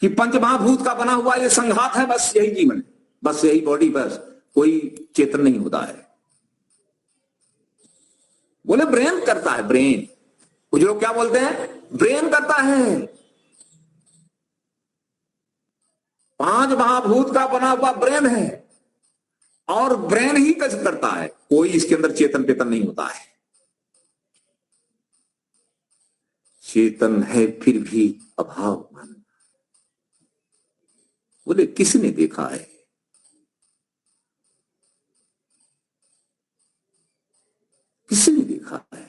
कि पंचमहाभूत का बना हुआ ये संघात है, बस यही जीवन है, बस यही बॉडी, बस कोई चेतन नहीं होता है। बोले ब्रेन करता है, ब्रेन। कुछ लोग क्या बोलते हैं? ब्रेन करता है। 5 महाभूत का बना हुआ ब्रेन है, और ब्रेन ही कैसे करता है, कोई इसके अंदर चेतन नहीं होता है। चेतन है फिर भी अभाव मानना। बोले किसने देखा है? किसने देखा है?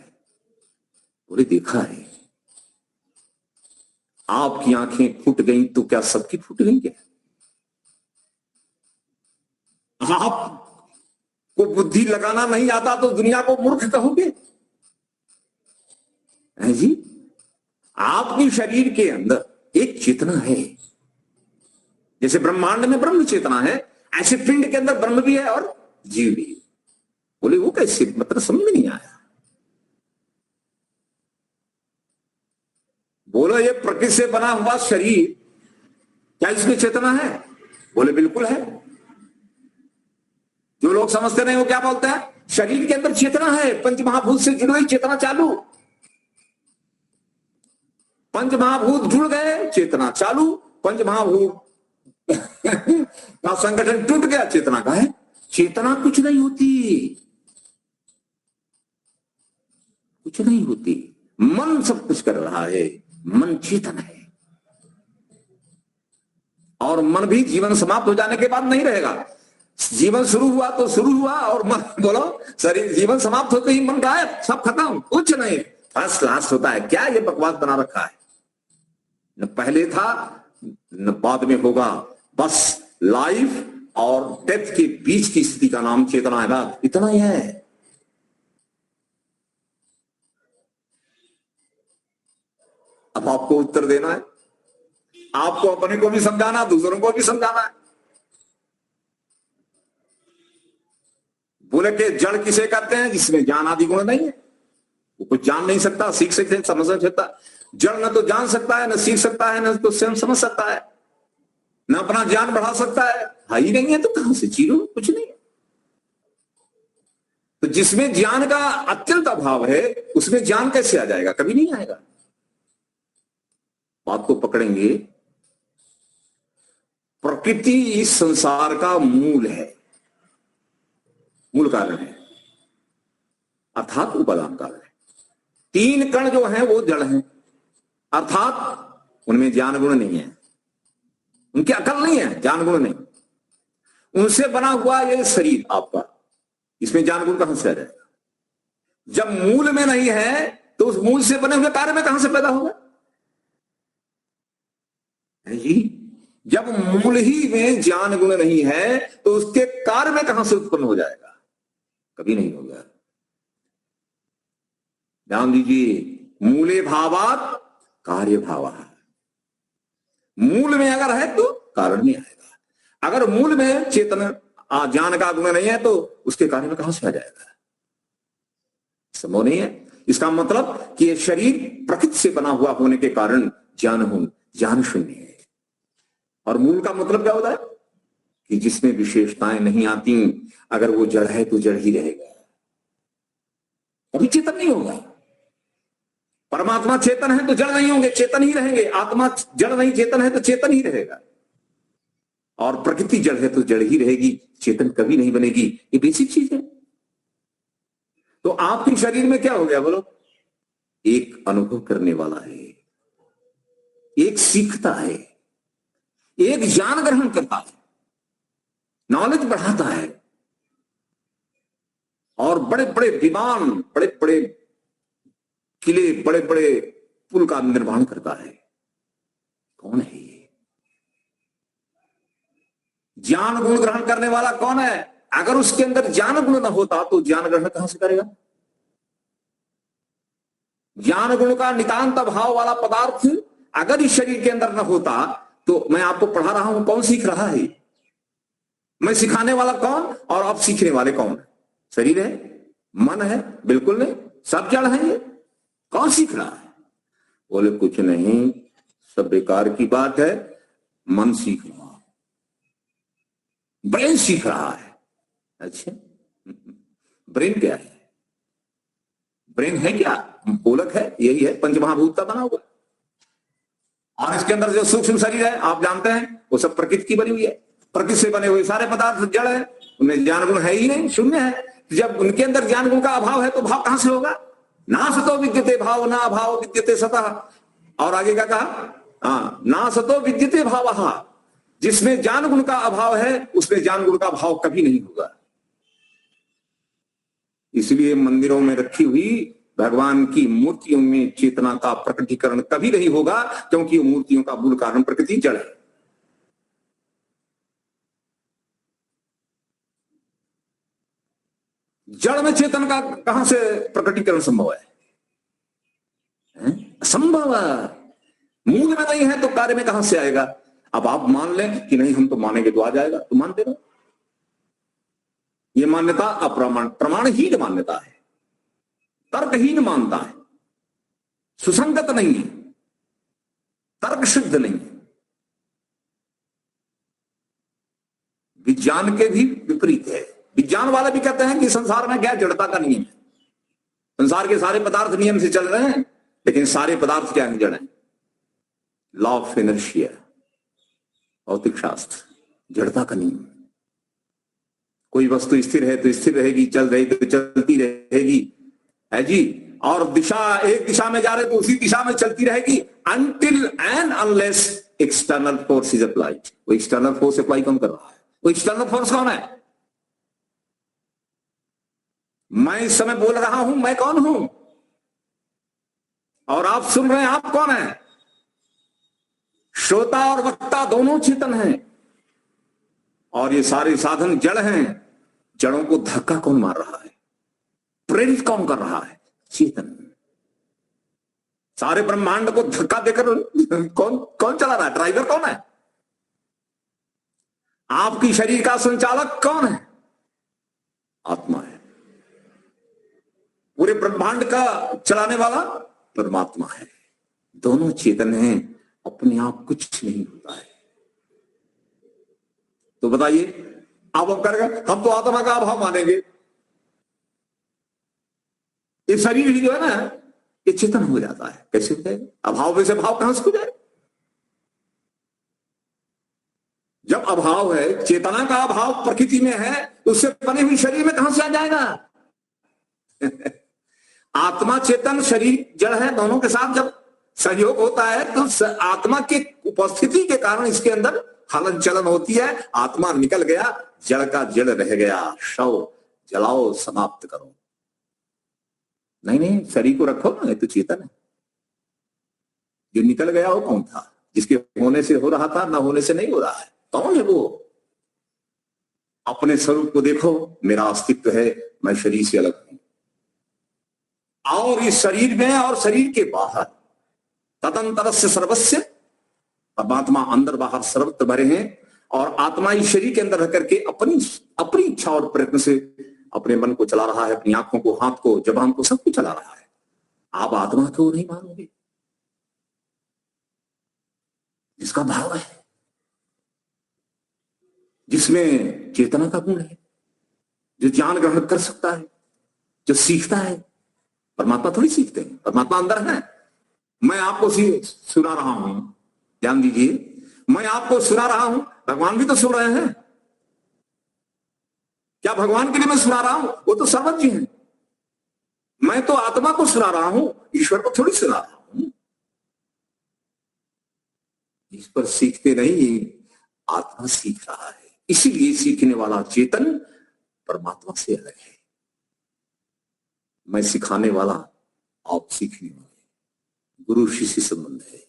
बोले देखा है। आपकी आंखें फूट गई तो क्या सबकी फूट गई क्या? आपको बुद्धि लगाना नहीं आता तो दुनिया को मूर्ख कहोगे? है जी, आपके शरीर के अंदर एक चेतना है। जैसे ब्रह्मांड में ब्रह्म चेतना है, ऐसे पिंड के अंदर ब्रह्म भी है और जीव भी है। बोले वो कैसे, मतलब समझ में नहीं आया। बोलो ये प्रकृति से बना हुआ शरीर, क्या इसमें चेतना है? बोले बिल्कुल है। जो लोग समझते नहीं वो क्या बोलते हैं, शरीर के अंदर चेतना है, पंचमहाभूत से जुड़ी हुई चेतना चालू। पंचमहाभूत जुड़ गए, चेतना चालू। पंचमहाभूत का संगठन टूट गया, चेतना का है। चेतना कुछ नहीं होती, कुछ नहीं होती। मन सब कुछ कर रहा है, मन चेतन है। और मन भी जीवन समाप्त हो जाने के बाद नहीं रहेगा। जीवन शुरू हुआ तो शुरू हुआ, और मन, बोलो, शरीर जीवन समाप्त होते ही मन गायब, सब खत्म, कुछ नहीं। फर्स्ट क्लास होता है। क्या ये बकवास बना रखा है? न पहले था न बाद में होगा। बस लाइफ और डेथ के बीच की स्थिति का नाम चेतना है। बात इतना ही है। अब आपको उत्तर देना है, आपको अपने को भी समझाना, दूसरों को भी समझाना है। बोले कि जड़ किसे कहते हैं? जिसमें ज्ञान आदि गुण नहीं है। वो कुछ जान नहीं सकता, सीख सकते, समझ सकता। जड़ न तो जान सकता है, न सीख सकता है, न तो स्वयं समझ सकता है, न अपना ज्ञान बढ़ा सकता है। ही नहीं है तो कहां से जीरो? कुछ नहीं है। तो जिसमें ज्ञान का अत्यंत अभाव है उसमें ज्ञान कैसे आ जाएगा? कभी नहीं आएगा। बात को पकड़ेंगे। प्रकृति इस संसार का मूल है, मूल कारण है, अर्थात उपादान कारण है। तीन कण जो हैं वो जड़ हैं, अर्थात उनमें ज्ञान गुण नहीं है, उनकी अकल नहीं है, ज्ञान गुण नहीं। उनसे बना हुआ ये शरीर आपका, इसमें ज्ञान गुण कहां से आ जाएगा? जब मूल में नहीं है तो उस मूल से बने हुए कार्य में कहां से पैदा होगा? जी, जब मूल ही में ज्ञान गुण नहीं है तो उसके कार्य में कहां से उत्पन्न हो जाएगा? कभी नहीं होगा। ध्यान दीजिए, मूले भावात कार्य भाव। मूल में अगर है तो कारण नहीं आएगा। अगर मूल में चेतन ज्ञान का गुण नहीं है तो उसके कार्य में कहां से आ जाएगा? संभव नहीं है। इसका मतलब कि यह शरीर प्रकृति से बना हुआ होने के कारण ज्ञान शून्य है। और मूल का मतलब क्या होता है? कि जिसमें विशेषताएं नहीं आती, अगर वो जड़ है तो जड़ ही रहेगा, कभी चेतन नहीं होगा। परमात्मा चेतन है तो जड़ नहीं होंगे, चेतन ही रहेंगे। आत्मा जड़ नहीं चेतन है तो चेतन ही रहेगा। और प्रकृति जड़ है तो जड़ ही रहेगी, चेतन कभी नहीं बनेगी। ये बेसिक चीज है। तो आपके शरीर में क्या हो गया बोलो? एक अनुभव करने वाला है, एक सीखता है, एक ज्ञान ग्रहण करता है, नॉलेज बढ़ाता है, और बड़े बड़े विमान, बड़े बड़े किले, बड़े बड़े पुल का निर्माण करता है। कौन है ये? ज्ञान गुण ग्रहण करने वाला कौन है? अगर उसके अंदर ज्ञान गुण न होता तो ज्ञान ग्रहण कहां से करेगा? ज्ञान गुण का नितांत अभाव वाला पदार्थ अगर इस शरीर के अंदर न होता तो मैं आपको पढ़ा रहा हूं, कौन सीख रहा है? मैं सिखाने वाला कौन और आप सीखने वाले कौन? शरीर है, मन है? बिल्कुल नहीं, सब जड़ है। ये कौन सीख रहा है? बोले कुछ नहीं, सब बेकार की बात है। मन सीख रहा है, ब्रेन सीख रहा है। अच्छा, ब्रेन क्या है? ब्रेन है क्या? बोलक है, यही है, पंचमहाभूत का बना हुआ। और इसके अंदर जो सूक्ष्म शरीर है आप जानते हैं, वो सब प्रकृति की बनी हुई है। प्रकृति से बने हुए सारे पदार्थ जड़ है, उनमें ज्ञान गुण है ही नहीं, शून्य है। जब उनके अंदर ज्ञान गुण का अभाव है तो भाव कहां से होगा? ना सतो विद्यते भाव, ना अभाव विद्यते सतः। और आगे क्या कहा? ना सतो विद्यते भाव। जिसमें ज्ञान गुण का अभाव है उसमें ज्ञान गुण का भाव कभी नहीं होगा। इसलिए मंदिरों में रखी हुई भगवान की मूर्तियों में चेतना का प्रकटीकरण कभी नहीं होगा, क्योंकि मूर्तियों का मूल कारण प्रकृति जड़ है। जड़ में चेतन का कहां से प्रकटीकरण संभव है? असंभव। मूल में नहीं है तो कार्य में कहां से आएगा? अब आप मान लें कि नहीं, हम तो मानेंगे तो आ जाएगा, तो मानते रहो। ये मान्यता प्रमाणहीन मान्यता है, तर्कहीन मानता है, सुसंगत नहीं है, तर्क सिद्ध नहीं है, विज्ञान के भी विपरीत है। विज्ञान वाले भी कहते हैं कि संसार में क्या जड़ता का नियम है, संसार के सारे पदार्थ नियम से चल रहे हैं, लेकिन सारे पदार्थ क्या है? जड़ है। लॉ ऑफ इनर्शिया, भौतिक शास्त्र, जड़ता का नियम। कोई वस्तु स्थिर है तो स्थिर रहेगी, चल रही तो चलती रहेगी, है जी। और दिशा, एक दिशा में जा रहे तो उसी दिशा में चलती रहेगी, until and unless external force is applied. वो एक्सटर्नल फोर्स अप्लाई कौन कर रहा है? वो एक्सटर्नल फोर्स कौन है? मैं इस समय बोल रहा हूं, मैं कौन हूं? और आप सुन रहे हैं, आप कौन है? श्रोता और वक्ता दोनों चेतन हैं, और ये सारे साधन जड़ हैं। जड़ों को धक्का कौन मार रहा है? प्रेरित कौन कर रहा है? चेतन। सारे ब्रह्मांड को धक्का देकर कौन चला रहा है? ड्राइवर कौन है? आपकी शरीर का संचालक कौन है? आत्मा है। पूरे ब्रह्मांड का चलाने वाला परमात्मा है। दोनों चेतन हैं, अपने आप कुछ नहीं होता है। तो बताइए, आप हम करेंगे, हम तो आत्मा का अभाव मानेंगे। ये शरीर ही जो है ना, ये चेतन हो जाता है। कैसे हो जाएगा? अभाव में से भाव कहां से हो जाए? जब अभाव है, चेतना का अभाव प्रकृति में है, तो उससे बने हुई शरीर में कहां से आ जाएगा? आत्मा चेतन, शरीर जड़ है, दोनों के साथ जब सहयोग होता है तो आत्मा की उपस्थिति के कारण इसके अंदर हलन चलन होती है। आत्मा निकल गया, जड़ का जड़ रह गया। शव जलाओ, समाप्त करो। नहीं नहीं, शरीर को रखो ना, ये तो चेतन है। जो निकल गया वो कौन था? जिसके होने से हो रहा था, ना होने से नहीं हो रहा है। कौन है वो? अपने स्वरूप को देखो, मेरा अस्तित्व है, मैं शरीर से अलग हूं। और इस शरीर में और शरीर के बाहर तदंतरस्य सर्वस्य, परमात्मा अंदर बाहर सर्वत्र भरे हैं। और आत्मा इस शरीर के अंदर रह करके अपनी इच्छा और प्रयत्न से अपने मन को चला रहा है, अपनी आंखों को, हाथ को, जबान को, सब कुछ चला रहा है। आप आत्मा को नहीं मानोगे जिसका भाव है, जिसमें चेतना का गुण है, जो ज्ञान ग्रहण कर सकता है, जो सीखता है। परमात्मा थोड़ी सीखते हैं, परमात्मा अंदर है। मैं आपको सुना रहा हूं, ध्यान दीजिए, मैं आपको सुना रहा हूं, भगवान भी तो सुन रहे हैं। क्या भगवान के लिए मैं सुना रहा हूं? वो तो सर्वज्ञ हैं। मैं तो आत्मा को सुना रहा हूं, ईश्वर को थोड़ी सुना रहा हूं। इस पर सीखते नहीं, आत्मा सीख रहा है। इसीलिए सीखने वाला चेतन परमात्मा से अलग है। मैं सिखाने वाला, आप सीखने वाले। गुरु शिष्य संबंध है।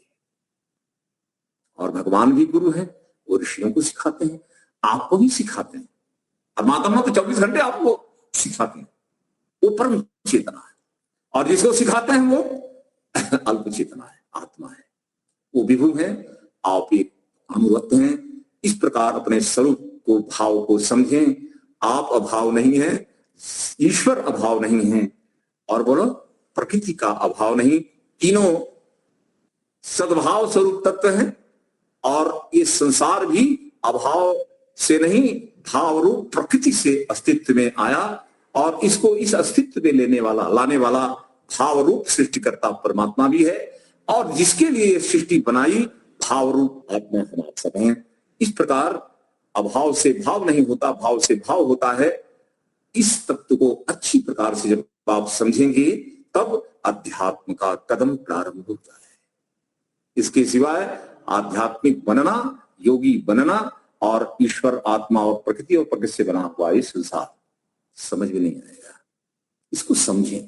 और भगवान भी गुरु है, वो ऋषियों को सिखाते हैं, आपको भी सिखाते हैं। परमात्मा तो 24 घंटे आपको सिखाते हैं। वो परम चेतना है, और जिसको सिखाते हैं वो अल्प चेतना है, आत्मा है। वो विभु है, आप एक अनुरक्त हैं। इस प्रकार अपने स्वरूप को, भाव को समझें। आप अभाव नहीं है, ईश्वर अभाव नहीं है, और बोलो प्रकृति का अभाव नहीं। तीनों सद्भाव स्वरूप तत्व हैं, और ये संसार भी अभाव से नहीं, भाव रूप प्रकृति से अस्तित्व में आया। और इसको इस अस्तित्व में लाने वाला भाव रूप सृष्टिकर्ता परमात्मा भी है। और जिसके लिए ये सृष्टि बनाई, भाव रूप आत्मा हम आप सब हैं। इस प्रकार अभाव से भाव नहीं होता, भाव से भाव होता है। इस तत्व को अच्छी प्रकार से जब आप समझेंगे, तब अध्यात्म का कदम प्रारंभ होता है। इसके सिवाय आध्यात्मिक बनना, योगी बनना, और ईश्वर, आत्मा और प्रकृति से बना हुआ ये संसार समझ में नहीं आएगा। इसको समझें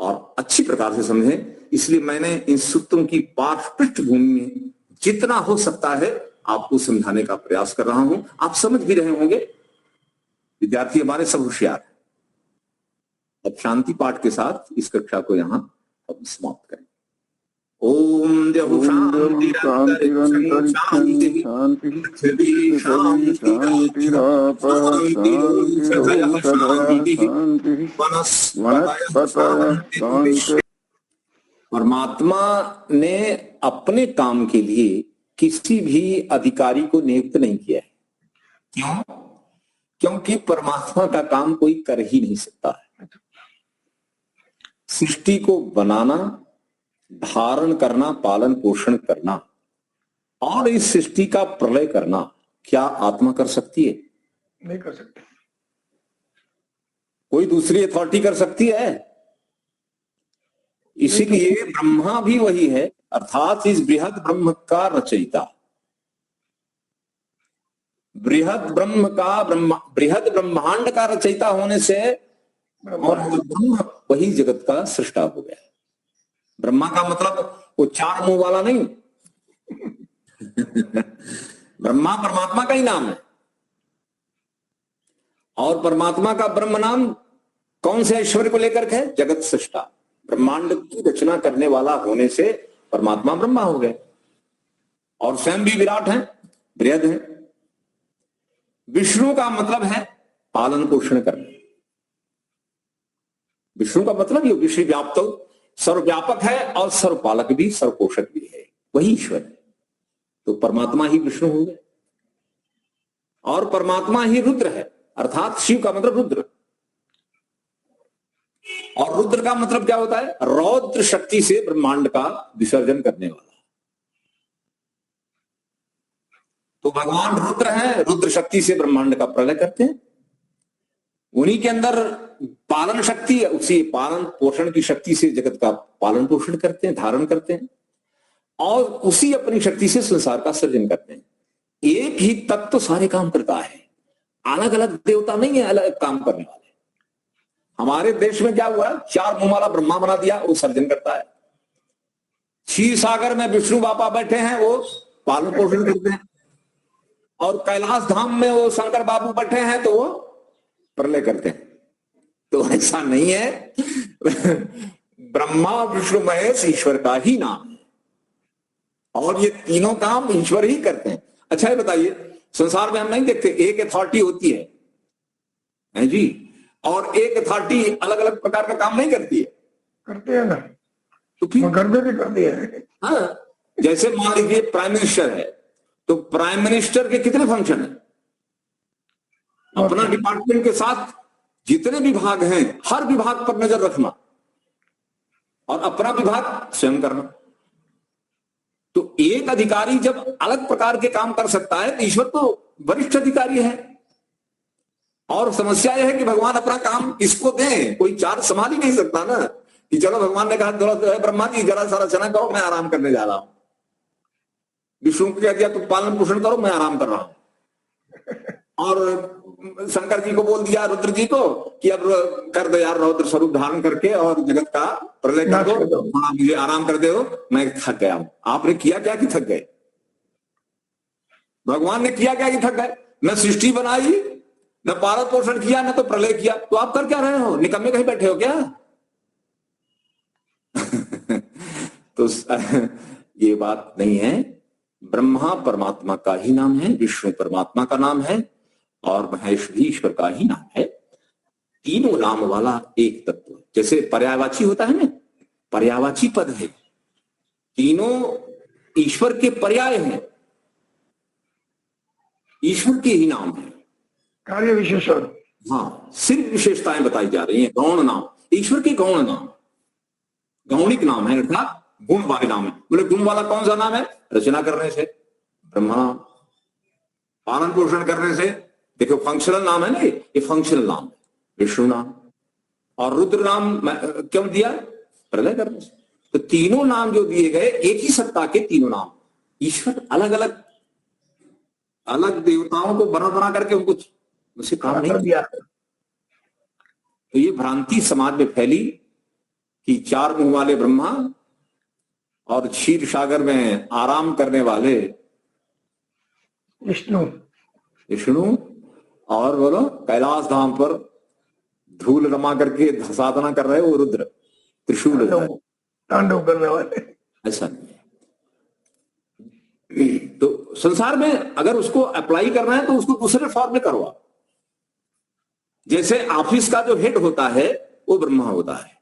और अच्छी प्रकार से समझें। इसलिए मैंने इन सूत्रों की पाठ पृष्ठभूमि में जितना हो सकता है आपको समझाने का प्रयास कर रहा हूं। आप समझ भी रहे होंगे, विद्यार्थी हमारे सब होशियार हैं। अब शांति पाठ के साथ इस कक्षा को यहां अब समाप्त करें। ओम द्यौः शान्तिरन्तरिक्षं शान्तिः पृथिवी शान्तिरापः शान्तिः वनस्पतयः शान्तिः। परमात्मा ने अपने काम के लिए किसी भी अधिकारी को नियुक्त नहीं किया है। क्यों? क्योंकि परमात्मा का काम कोई कर ही नहीं सकता है। सृष्टि को बनाना, धारण करना, पालन पोषण करना और इस सृष्टि का प्रलय करना क्या आत्मा कर सकती है? नहीं कर सकती। कोई दूसरी अथॉरिटी कर सकती है? इसीलिए ब्रह्मा भी वही है, अर्थात इस बृहद ब्रह्म का रचयिता, बृहद ब्रह्मांड का रचयिता होने से और ब्रह्म वही जगत का सृष्टा हो गया। ब्रह्मा का मतलब वो चार मुंह वाला नहीं ब्रह्मा परमात्मा का ही नाम है। और परमात्मा का ब्रह्म नाम कौन से ऐश्वर्य को लेकर के? जगत सृष्टा, ब्रह्मांड की रचना करने वाला होने से परमात्मा ब्रह्मा हो गए। और स्वयं भी विराट हैं, बृहद हैं। विष्णु का मतलब है पालन पोषण करना। विष्णु का मतलब ये विश्व व्याप्त, सर्वव्यापक है और सर्वपालक भी, सर्वपोषक भी है, वही ईश्वर है। तो परमात्मा ही विष्णु हो गए और परमात्मा ही रुद्र है, अर्थात शिव का मतलब रुद्र। और रुद्र का मतलब क्या होता है? रौद्र शक्ति से ब्रह्मांड का विसर्जन करने वाला। तो भगवान रुद्र हैं, रुद्र शक्ति से ब्रह्मांड का प्रलय करते हैं। उन्हीं के अंदर पालन शक्ति है, उसी पालन पोषण की शक्ति से जगत का पालन पोषण करते हैं, धारण करते हैं और उसी अपनी शक्ति से संसार का सृजन करते हैं। एक ही तत्व सारे काम करता है, अलग अलग देवता नहीं है अलग काम करने वाले। हमारे देश में क्या हुआ? चार मुंह वाला ब्रह्मा बना दिया, वो सर्जन करता है। क्षीर सागर में विष्णु बाबा बैठे हैं, वो पालन पोषण करते हैं। और कैलाश धाम में वो शंकर बाबू बैठे हैं, तो वो प्रलय करते हैं। तो ऐसा नहीं है ब्रह्मा विष्णु महेश ईश्वर का ही नाम है और ये तीनों काम ईश्वर ही करते हैं। अच्छा ये बताइए, संसार में हम नहीं देखते एक अथॉरिटी होती है जी, और एक अथॉरिटी अलग अलग प्रकार का काम नहीं करती है? करते हैं ना, तो फिर घर में भी करती है। हाँ, जैसे मान लीजिए प्राइम मिनिस्टर है, तो प्राइम मिनिस्टर के कितने फंक्शन है? अपना डिपार्टमेंट के साथ जितने विभाग हैं हर विभाग पर नजर रखना और अपना विभाग स्वयं करना। तो एक अधिकारी जब अलग प्रकार के काम कर सकता है तो ईश्वर तो वरिष्ठ अधिकारी है। और समस्या यह है कि भगवान अपना काम किसको दें? कोई चार्ज संभाल ही नहीं सकता ना, कि चलो भगवान ने कहा थोड़ा ब्रह्मा जी जरा सारा चना करो, मैं आराम करने जा रहा हूं। विष्णु को कह दिया तुम पालन पोषण करो, मैं आराम कर रहा हूं। और शंकर जी को बोल दिया रुद्र जी को कि अब कर दो यार, रौद्र स्वरूप धारण करके और जगत का प्रलय कर दो, मुझे आराम कर दो, मैं थक गया हूं। आपने किया क्या कि थक गए? भगवान ने किया क्या कि थक गए? न सृष्टि बनाई, न पालन पोषण किया, न तो प्रलय किया, तो आप कर क्या रहे हो? निकम्मे कहीं बैठे हो क्या? तो ये बात नहीं है। ब्रह्मा परमात्मा का ही नाम है, विष्णु परमात्मा का नाम है और महेश भी ईश्वर का ही नाम है। तीनों नाम वाला एक तत्व, जैसे पर्यायवाची होता है ना, पर्यायवाची पद है, तीनों ईश्वर के पर्याय हैं, ईश्वर के ही नाम है। कार्य विशेषण, हाँ, सिर्फ विशेषताएं बताई जा रही हैं। गौण नाम, ईश्वर के गौण नाम, गौणिक नाम है, अर्थात गुण वाले नाम है। बोले गुण वाला कौन सा नाम है? रचना करने से ब्रह्मा, पालन पोषण करने से, देखो फंक्शनल नाम है ना, ये फंक्शनल नाम है विष्णु नाम। और रुद्र नाम क्यों दिया? प्रलय करने से। तो तीनों नाम जो दिए गए एक ही सत्ता के तीनों नाम। ईश्वर अलग अलग अलग देवताओं को बना बना करके उनसे काम नहीं दिया। तो ये भ्रांति समाज में फैली कि चार मुंह वाले ब्रह्मा और क्षीर सागर में आराम करने वाले विष्णु और बोलो कैलाश धाम पर धूल रमा करके साधना कर रहे वो रुद्र त्रिशूल तांडव करने वाले। ऐसा नहीं है। तो संसार में अगर उसको अप्लाई करना है तो उसको दूसरे फॉर्म में करवा। जैसे ऑफिस का जो हेड होता है वो ब्रह्मा होता है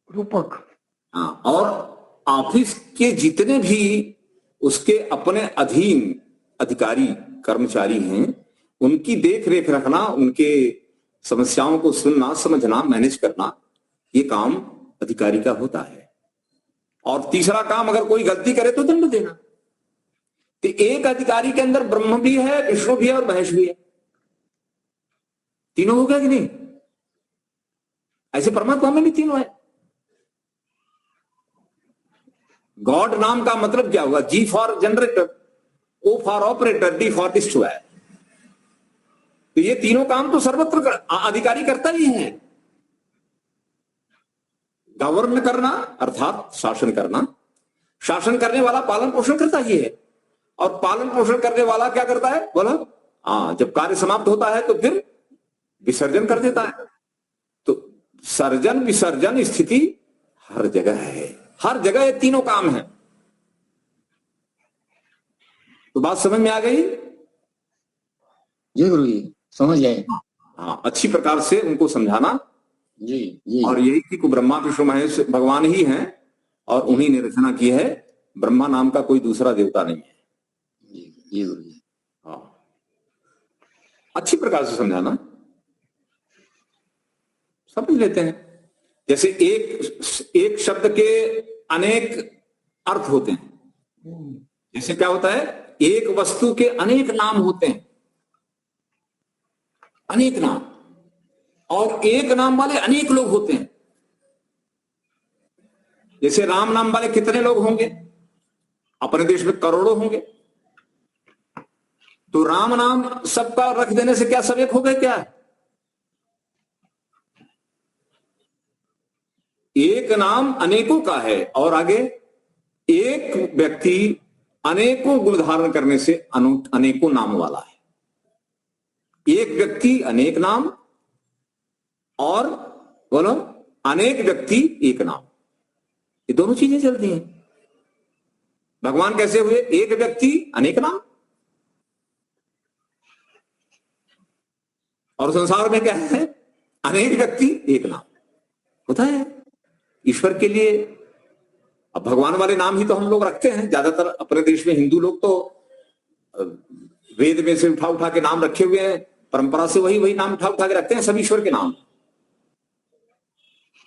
रूपक। हाँ, और ऑफिस के जितने भी उसके अपने अधीन अधिकारी कर्मचारी हैं उनकी देख रेख रखना, उनके समस्याओं को सुनना समझना मैनेज करना, ये काम अधिकारी का होता है। और तीसरा काम, अगर कोई गलती करे तो दंड देना। तो एक अधिकारी के अंदर ब्रह्म भी है, विष्णु भी है और महेश भी है। तीनों हो गया कि नहीं? ऐसे परमात्मा में भी तीनों है। गॉड नाम का मतलब क्या होगा? G for generator, O for operator, D for destroyer. तो ये तीनों काम तो सर्वत्र अधिकारी करता ही है। गवर्न करना अर्थात शासन करना, शासन करने वाला पालन पोषण करता ही है। और पालन पोषण करने वाला क्या करता है? बोला हाँ, जब कार्य समाप्त होता है तो फिर विसर्जन कर देता है। तो सर्जन विसर्जन स्थिति हर जगह है, हर जगह ये तीनों काम है। तो बात समझ में आ गई? जी गुरु जी, समझ गए। हाँ, अच्छी प्रकार से उनको समझाना जी जी। और यही कि ब्रह्मा विष्णु महेश भगवान ही हैं और उन्हीं ने रचना की है। ब्रह्मा नाम का कोई दूसरा देवता नहीं है। जी गुरु जी। हाँ, अच्छी प्रकार से समझाना, समझ लेते हैं। जैसे एक शब्द के अनेक अर्थ होते हैं। जैसे क्या होता है? एक वस्तु के अनेक नाम होते हैं, अनेक नाम। और एक नाम वाले अनेक लोग होते हैं। जैसे राम नाम वाले कितने लोग होंगे? अपने देश में करोड़ों होंगे। तो राम नाम सबका रख देने से क्या सब एक हो गए? क्या एक नाम अनेकों का है। और आगे एक व्यक्ति अनेकों गुण धारण करने से अनेकों नाम वाला है। एक व्यक्ति अनेक नाम और बोलो अनेक व्यक्ति एक नाम, ये दोनों चीजें चलती हैं। भगवान कैसे हुए? एक व्यक्ति अनेक नाम। और संसार में क्या है? अनेक व्यक्ति एक नाम होता है ईश्वर के लिए। अब भगवान वाले नाम ही तो हम लोग रखते हैं ज्यादातर। अपने देश में हिंदू लोग तो वेद में से उठा उठा के नाम रखे हुए हैं, परंपरा से वही नाम उठा उठा के रखते हैं, सब ईश्वर के नाम।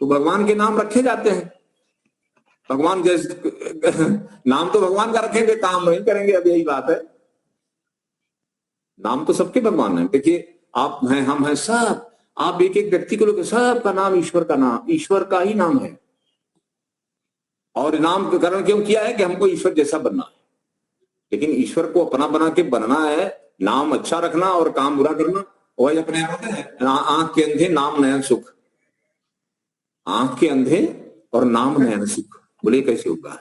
तो भगवान के नाम रखे जाते हैं। भगवान जैसे नाम तो भगवान का रखेंगे, काम नहीं करेंगे। अब यही बात है, नाम तो सबके भगवान है। देखिए आप हैं, हम हैं, सब आप एक एक व्यक्ति को लोग, सबका नाम ईश्वर का नाम, ईश्वर का ही नाम है। और नामकरण क्यों किया है? कि हमको ईश्वर जैसा बनना है। लेकिन ईश्वर को अपना बना के बनना है, नाम अच्छा रखना और काम बुरा करना वही अपने आप होता है। आंख के अंधे नाम नयन सुख, आंख के अंधे और नाम नयन सुख, बोले कैसे होगा?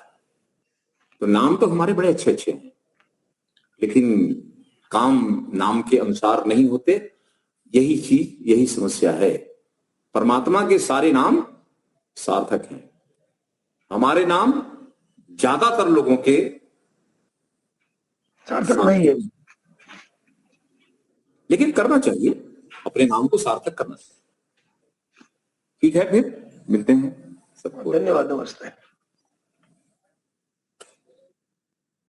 तो नाम तो हमारे बड़े अच्छे अच्छे हैं, लेकिन काम नाम के अनुसार नहीं होते। यही चीज, यही समस्या है। परमात्मा के सारे नाम सार्थक हैं, हमारे नाम ज्यादातर लोगों के सार्थक नहीं है। लेकिन करना चाहिए, अपने नाम को सार्थक करना चाहिए। ठीक है, फिर मिलते हैं सबको। धन्यवाद, नमस्ते।